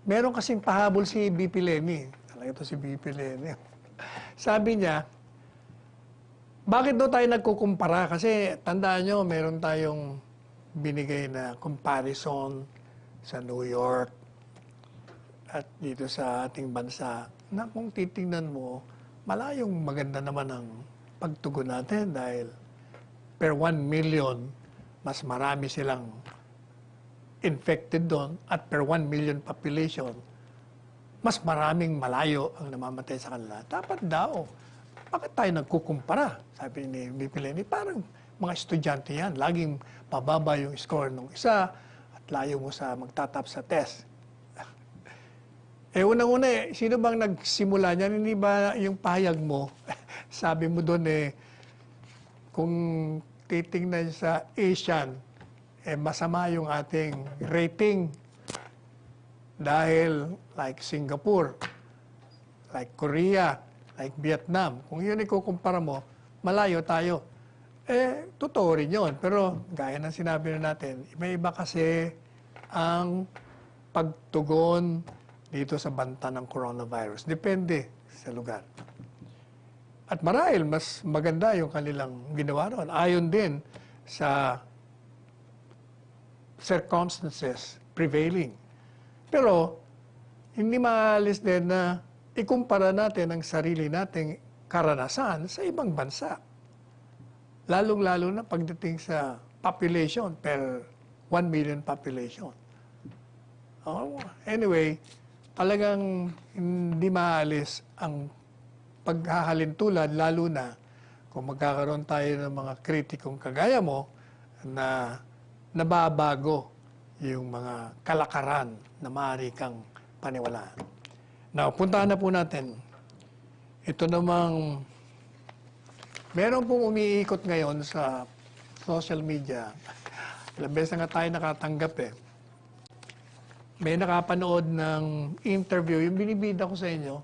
meron kasing pahabol si BP Lenny. Talaga ito si BP Lenny. Sabi niya, bakit daw tayo nagkukumpara? Kasi tandaan nyo, meron tayong binigay na comparison sa New York at dito sa ating bansa na kung titingnan mo, malayong maganda naman ang pagtugon natin dahil per 1 million, mas marami silang infected doon at per 1 million population, mas maraming malayo ang namamatay sa kanila. Dapat daw, bakit tayo nagkukumpara? Sabi ni VP Lenny, parang mga estudyante yan. Laging pababa yung score ng isa at layo mo sa magtatap sa test. Unang-una sino bang nagsimula niyan? Hindi ba yung pahayag mo? Sabi mo doon kung titingnan sa Asian, masama yung ating rating dahil like Singapore, like Korea, like Vietnam. Kung yun ikukumpara mo, malayo tayo. Totoo rin yun. Pero gaya ng sinabi na natin, iba-iba kasi ang pagtugon dito sa banta ng coronavirus. Depende sa lugar. At marahil, mas maganda yung kanilang ginawa ron. Ayon din sa circumstances prevailing. Pero, hindi maalis din na ikumpara natin ang sarili nating karanasan sa ibang bansa. Lalong-lalo na pagdating sa population per 1 million population. Anyway, talagang hindi maalis ang paghahalintulad, lalo na kung magkakaroon tayo ng mga kritikong kagaya mo na nababago yung mga kalakaran na maaari kang paniwalaan. Now, puntahan na po natin Ito namang, meron pong umiikot ngayon sa social media. Ilang beses na nga tayo nakatanggap eh. May nakapanood ng interview, yung binibida ko sa inyo,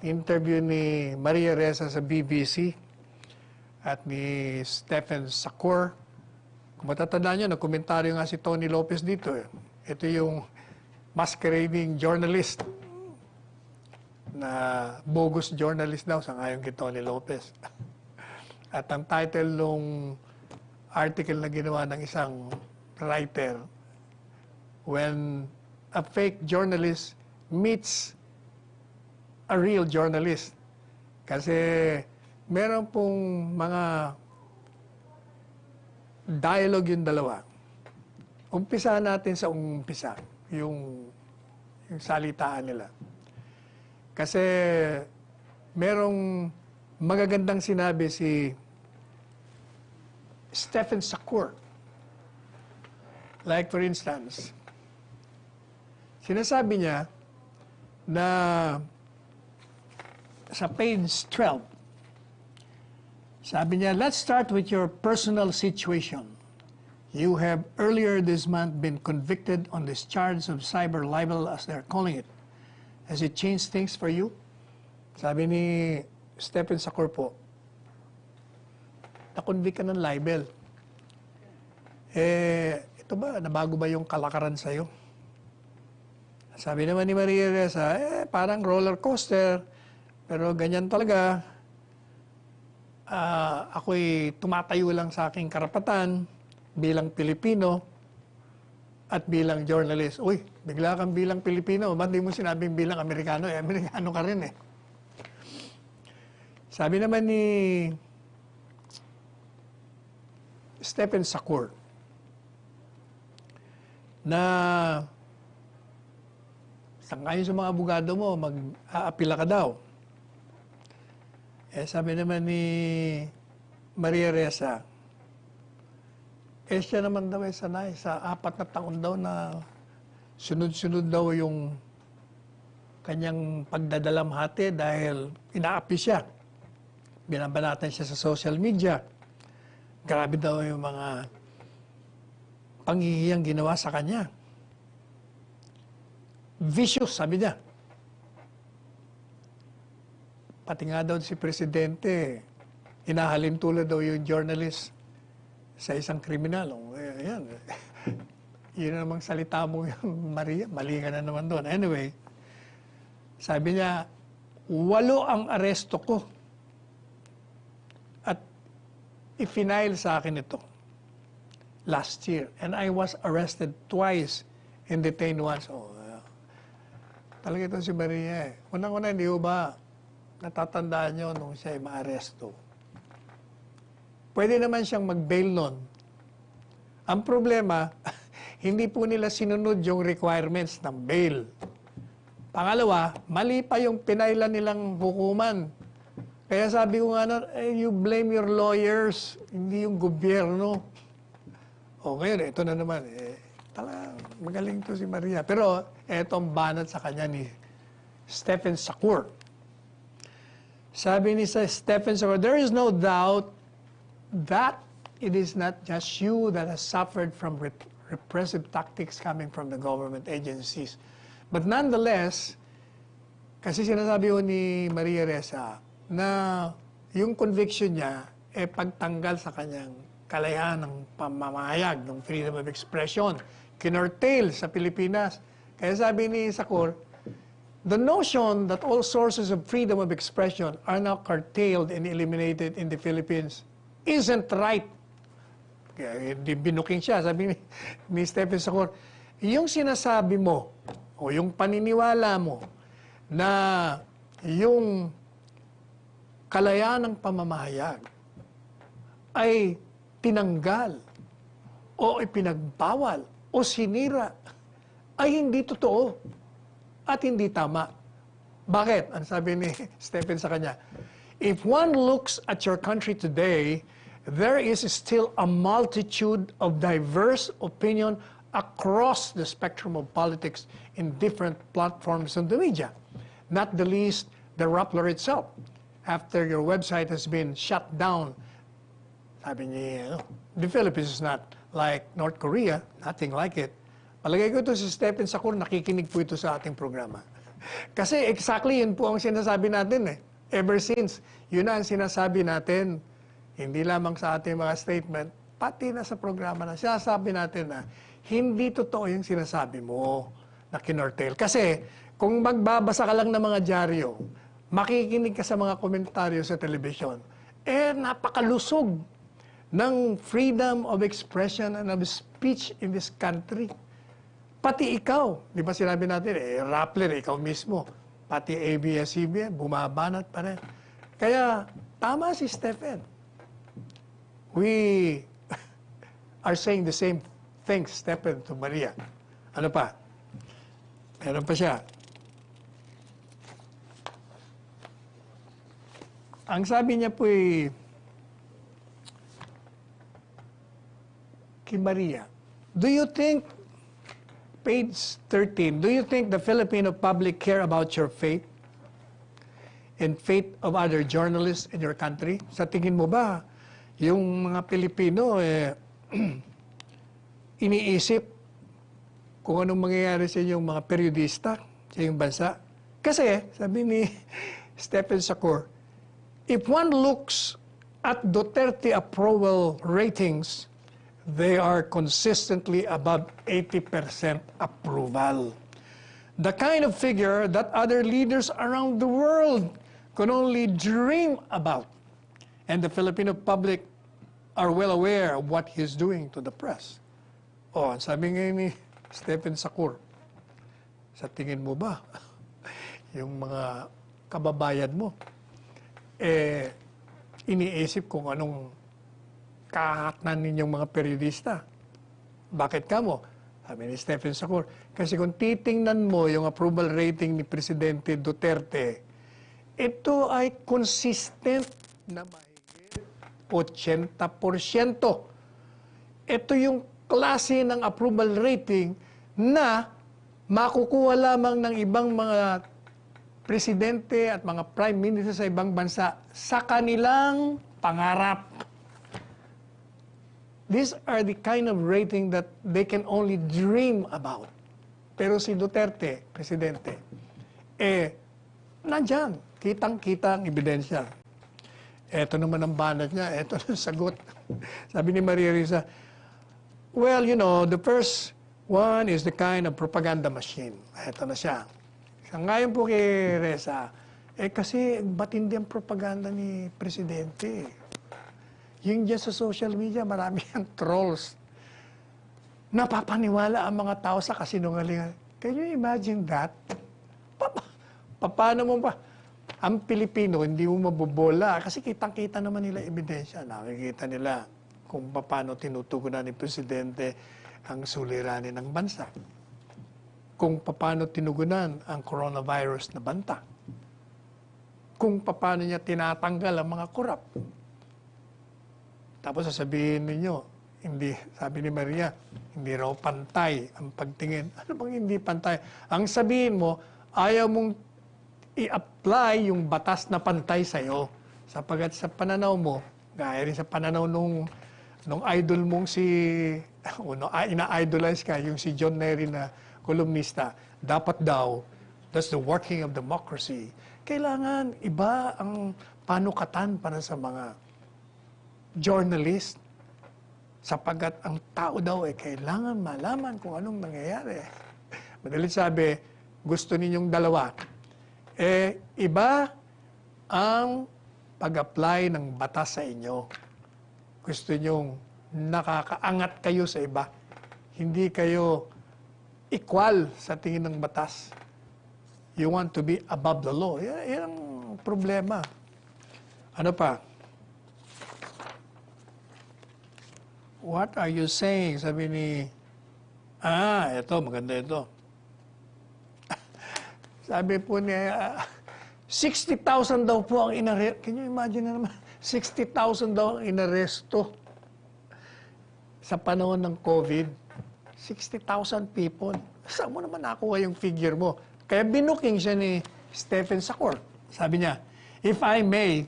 interview ni Maria Ressa sa BBC at ni Stephen Sacor. Kung matatandaan nyo, nagkomentaryo nga si Tony Lopez dito eh. Ito yung masquerading journalist na bogus journalist daw sa ngayon kay Tony Lopez. At ang title nung article na ginawa ng isang writer, When a fake journalist meets a real journalist. Kasi meron pong mga dialogue yung dalawa. Umpisa natin sa umpisa, yung salitaan nila. Kasi merong magagandang sinabi si Stephen Sacor. Like for instance, sinasabi niya na sa page 12, sabi niya, let's start with your personal situation. You have earlier this month been convicted on this charge of cyber libel, as they're calling it. Has it changed things for you? Sabi ni Stephen Sacor po, na-convict ka ng libel. Ito ba, nabago ba yung kalakaran sa'yo? Sabi naman ni Maria Ressa, parang roller coaster, pero ganyan talaga. Ako'y tumatayo lang sa aking karapatan bilang Pilipino at bilang journalist. Uy, bigla kang bilang Pilipino, ba't di mo sinabing bilang Amerikano? Amerikano ka rin eh. Sabi naman ni Stephen Sacor na sangayon sa mga abogado mo, mag-aapila ka daw. Sabi naman ni Maria Ressa, siya naman daw sanay sa 4 na taon daw na sunod-sunod daw yung kanyang pagdadalamhati dahil inaapi siya. Binabanatan siya sa social media. Grabe daw yung mga panghihiyang ginawa sa kanya. Vicious, sabi niya. Pati nga daw si Presidente, hinahalin tulad daw yung journalist sa isang kriminal. Ayan. Yun namang salita mo yung Maria, mali ka na naman doon. Anyway, sabi niya, 8 ang aresto ko. At i-final sa akin ito last year. And I was arrested twice and detained once. Talaga ito si Maria eh. Unang-una, hindi ho ba natatandaan nyo nung siya ay maaresto? Pwede naman siyang mag-bail nun. Ang problema, hindi po nila sinunod yung requirements ng bail. Pangalawa, mali pa yung pinailan nilang hukuman. Kaya sabi ko nga, you blame your lawyers, hindi yung gobyerno. O ngayon, ito na naman. Talagang magaling to si Maria. Pero etong banat sa kanya ni Stephen Sacor. Sabi ni Stephen Sacor, there is no doubt that it is not just you that has suffered from repressive tactics coming from the government agencies. But nonetheless, kasi sinasabi ko ni Maria Ressa na yung conviction niya pagtanggal sa kanyang kalayaan ng pamamayag, ng freedom of expression, kinurtail sa Pilipinas. Kaya sabi ni Sacor, the notion that all sources of freedom of expression are now curtailed and eliminated in the Philippines isn't right. Kaya binuking siya. Sabi ni Stephen Sacor, yung sinasabi mo o yung paniniwala mo na yung kalayaan ng pamamahayag ay tinanggal o ipinagbawal o sinira ay hindi totoo at hindi tama. Bakit? Ang sabi ni Stephen sa kanya, if one looks at your country today, there is still a multitude of diverse opinion across the spectrum of politics in different platforms of the media, not the least the Rappler itself. after your website has been shut down, sabi niya, the Philippines is not like North Korea, nothing like it. Palagay ko ito si Stephen Sakur, nakikinig po ito sa ating programa. Kasi exactly yun po ang sinasabi natin eh. Ever since, yun na ang sinasabi natin, hindi lamang sa ating mga statement, pati na sa programa na sinasabi natin na hindi totoo yung sinasabi mo na kinortel. Kasi kung magbabasa ka lang ng mga dyaryo, makikinig ka sa mga komentaryo sa telebisyon, napakalusog ng freedom of expression and of speech in this country. Pati ikaw, di ba sinabi natin, Rappler, ikaw mismo, pati ABS-CBN, bumabanat pa rin. Kaya, tama si Stephen. We are saying the same things, Stephen, to Maria. Ano pa? Meron pa siya. Ang sabi niya po kay Maria, do you think, page 13, do you think the Filipino public care about your fate and fate of other journalists in your country? Sa tingin mo ba, yung mga Pilipino, iniisip kung anong mangyayari sa inyong mga periodista sa inyong bansa? Kasi, sabi ni Stephen Sakur, if one looks at Duterte approval ratings, they are consistently above 80% approval. The kind of figure that other leaders around the world can only dream about. And the Filipino public are well aware of what he's doing to the press. Sabi nga ni Stephen Sakur, sa tingin mo ba, yung mga kababayan mo, iniisip kung anong kahatnan ninyong mga periodista. Bakit ka mo? Sabi ni Stephen Sakur, kasi kung titingnan mo yung approval rating ni Presidente Duterte, ito ay consistent na mahigit 80%. Ito yung klase ng approval rating na makukuha lamang ng ibang mga presidente at mga prime minister sa ibang bansa sa kanilang pangarap. These are the kind of rating that they can only dream about. Pero si Duterte, presidente, nandyan, kitang-kita ang ebidensya. Ito naman ang banat niya, ito ang sagot. Sabi ni Maria Risa, well, you know, the first one is the kind of propaganda machine. Ito na siya. Ngayon po kay Reza, kasi batindi ang propaganda ni presidente. Yung dyan sa social media, marami ang trolls. Napapaniwala ang mga tao sa kasinungalingan. Can you imagine that? Paano mo ba? Ang Pilipino, hindi mo mabobola. Kasi kitang-kita naman nila ebidensya. Nakikita nila kung paano tinutugunan ni Presidente ang suliranin ng bansa. Kung paano tinugunan ang coronavirus na banta. Kung paano niya tinatanggal ang mga korap. Tapos sasabihin ninyo, hindi, sabi ni Maria, hindi raw pantay ang pagtingin. Ano bang hindi pantay? Ang sabihin mo, ayaw mong i-apply yung batas na pantay sa'yo. Sapagat sa pananaw mo, gaya rin sa pananaw nung idol mong ina-idolize ka, yung si John Nery na kolumnista, dapat daw, that's the working of democracy. Kailangan iba ang panukatan para sa mga journalist, sapagat ang tao daw kailangan malaman kung anong nangyayari. Madalit sabi, gusto ninyong dalawa. Iba ang pag-apply ng batas sa inyo. Gusto nyong nakakaangat kayo sa iba. Hindi kayo equal sa tingin ng batas. You want to be above the law. Yan ang problema. Ano pa? What are you saying? Sabi ni, ito, maganda ito. Sabi po niya, 60,000 daw po ang inaresto. Can you imagine na naman? 60,000 daw ang inaresto sa panahon ng COVID. 60,000 people. Saan mo naman nakuha yung figure mo? Kaya binuking siya ni Stephen Sakur. Sabi niya, if I may,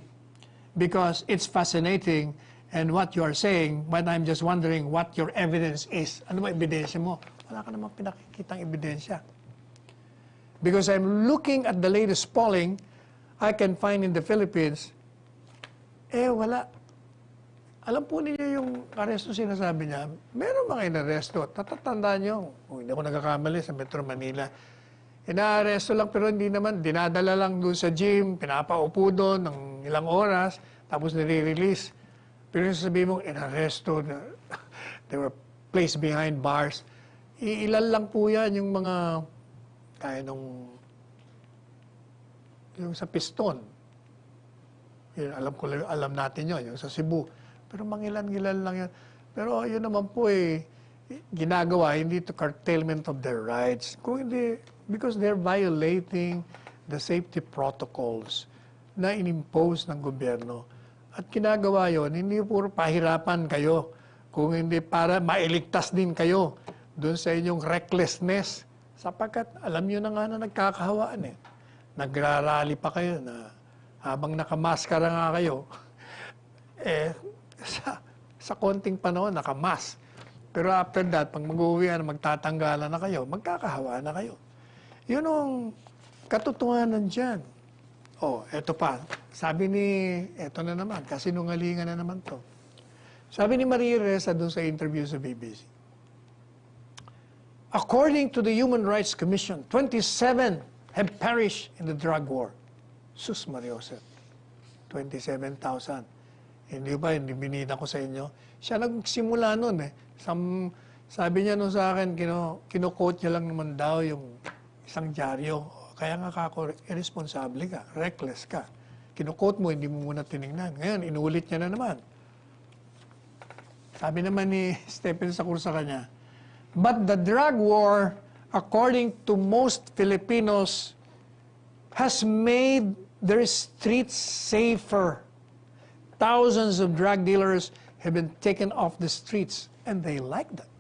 because it's fascinating and what you are saying, but I'm just wondering what your evidence is. Ano ba ebidensya mo? Wala ka namang pinakikitang ebidensya. Because I'm looking at the latest polling I can find in the Philippines, wala. Alam po ninyo yung aresto sinasabi niya, meron mga inaresto. Tatatandaan nyo, kung hindi ako nagkakamali sa Metro Manila, inaaresto lang pero hindi naman, dinadala lang doon sa gym, pinapaupo doon ng ilang oras, tapos nire-release. Pero yung sasabihin mong inaresto, they were placed behind bars. Ilan lang po yan yung mga, kaya nung, yung sa piston. Yun, alam natin yun, yung sa Cebu. Pero mangilan-gilan lang yan. Pero yun naman po ginagawa, hindi to curtailment of their rights. Kung hindi, because they're violating the safety protocols na inimpose ng gobyerno. At ginagawa yon, hindi puro pahirapan kayo. Kung hindi para mailigtas din kayo doon sa inyong recklessness. Sapagkat alam nyo na nga na nagkakahawaan Nagrarally pa kayo na habang nakamaskara nga kayo, sa konting panahon, nakamas. Pero after that, pag mag-uwian, magtatanggalan na kayo, magkakahawa na kayo. Yun ang katotohanan dyan. Eto pa. Sabi eto na naman, kasi nungalingan na naman to. Sabi ni Maria Ressa doon sa interview sa BBC, according to the Human Rights Commission, 27 have perished in the drug war. Sus Mariosep, 27,000. Hindi ba, hindi binida ko sa inyo. Siya nagsimula nun sabi niya nun sa akin, kino-quote niya lang naman daw yung isang dyaryo. Kaya nga kako, irresponsable ka, reckless ka. Kino-quote mo, hindi mo muna tinignan. Ngayon, inulit niya na naman. Sabi naman ni Stephen Sakur sa kanya, but the drug war, according to most Filipinos, has made their streets safer. Thousands of drug dealers have been taken off the streets and they like that.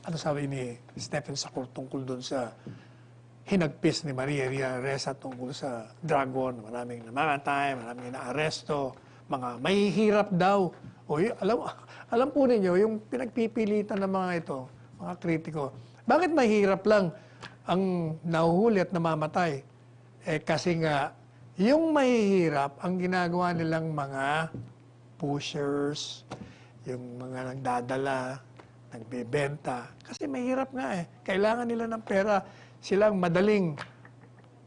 Ano sabi ni Stephen Sakur tungkol doon sa hinagpis ni Maria Ressa tungkol sa drug war? Maraming namamatay, maraming naaresto, mga mahihirap daw. Alam po ninyo, yung pinagpipilitan ng mga ito, mga kritiko, bakit mahirap lang ang nahuhuli at namamatay? Kasi nga, yung mahihirap, ang ginagawa nilang mga pushers, yung mga nagdadala, nagbebenta. Kasi mahirap nga Kailangan nila ng pera. Silang madaling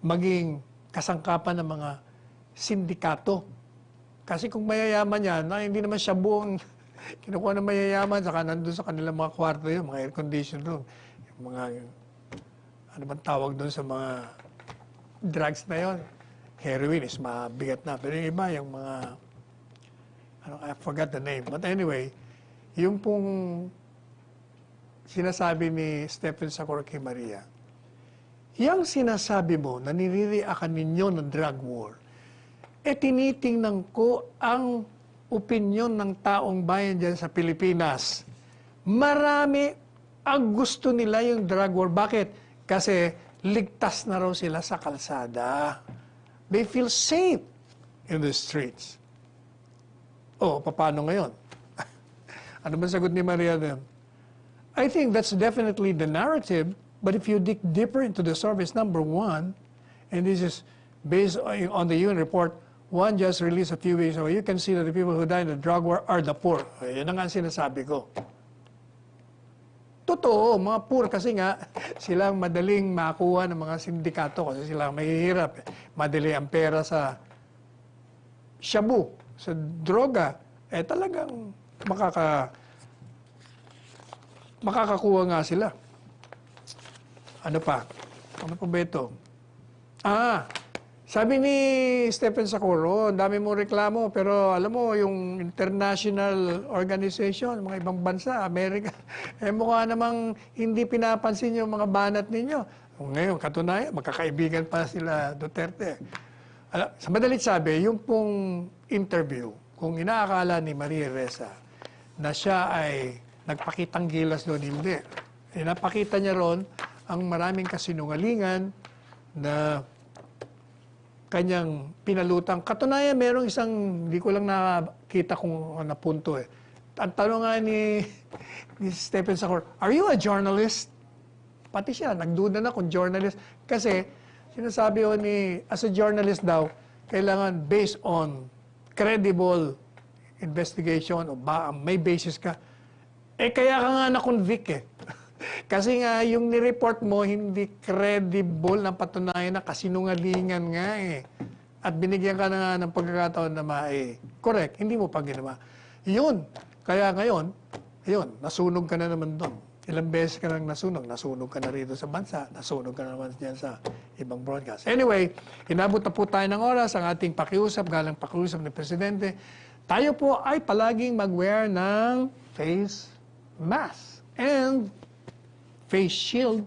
maging kasangkapan ng mga sindikato. Kasi kung mayayaman yan, hindi naman siya buong kinukuha ng mayayaman, saka nandun sa kanilang mga kwarto yun, mga air condition room. Yung mga, ano bang tawag doon sa mga drugs na yon? Heroin is mabigat na. Pero yung iba, yung mga, I forgot the name. But anyway, yung pong sinasabi ni Stephen Sakur kay Maria, yung sinasabi mo na niririakan ninyo ng drug war, tinitingnan ko ang opinyon ng taong bayan dyan sa Pilipinas. Marami ang gusto nila yung drug war. Bakit? Kasi ligtas na raw sila sa kalsada. They feel safe in the streets. Paano ngayon? Ano ba sagot ni Maria din? I think that's definitely the narrative, but if you dig deeper into the service, number one, and this is based on the UN report, one just released a few weeks ago, you can see that the people who died in the drug war are the poor. Yan ang nga sinasabi ko. Totoo, mga poor kasi nga silang madaling makuha ng mga sindikato kasi silang mahihirap. Madali ang pera sa shabu, sa droga. Talagang makakakuha nga sila. Ano pa? Ano pa ba ito? Sabi ni Stephen Sakur, dami mong reklamo, pero alam mo, yung international organization, mga ibang bansa, Amerika, mukha namang hindi pinapansin yung mga banat ninyo. Ngayon, katunayan, magkakaibigan pa sila Duterte. Sa madalit sabi, yung pong interview, kung inaakala ni Maria Ressa na siya ay nagpakitang gilas doon, hindi. Napakita niya ron ang maraming kasinungalingan na kanyang pinalutang. Katunayan, merong isang, hindi ko lang nakita kung na punto eh. Ang tanong nga ni Stephen Sacor, are you a journalist? Pati siya, nagduda na kung journalist. Kasi, sinasabi ko as a journalist daw, kailangan based on credible investigation o may basis ka. Kaya ka nga na-convict eh. Kasi nga, yung ni-report mo, hindi credible na patunayan na kasinungalingan nga eh. At binigyan ka na nga ng pagkakataon na correct, hindi mo pa ginawa. Yun. Kaya ngayon, yun, nasunog ka na naman doon. Ilang beses ka nang nasunog ka na rito sa bansa, nasunog ka na naman dyan sa ibang broadcast. Anyway, inabot na po tayo ng oras ang ating pakiusap, galang pakiusap ng Presidente. Tayo po ay palaging mag-wear ng face mask and face shield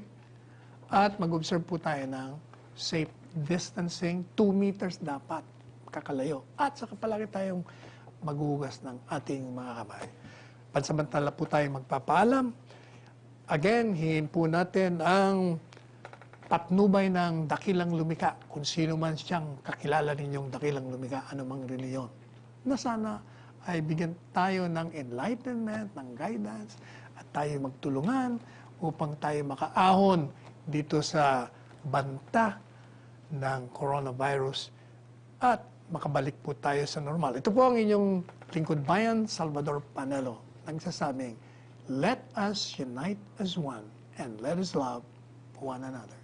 at mag-observe po tayo ng safe distancing. 2 meters dapat kakalayo. At saka palagi tayong maghugas ng ating mga kamay. Pansamantala po tayo magpapaalam. Again, hingin po natin ang patnubay ng dakilang lumikha. Kung sino man siyang kakilala ninyong dakilang lumikha, anumang reliyon. Na sana ay bigyan tayo ng enlightenment, ng guidance, at tayo magtulungan upang tayo makaahon dito sa banta ng coronavirus at makabalik po tayo sa normal. Ito po ang inyong lingkod bayan, Salvador Panelo, nagsasabing, let us unite as one and let us love one another.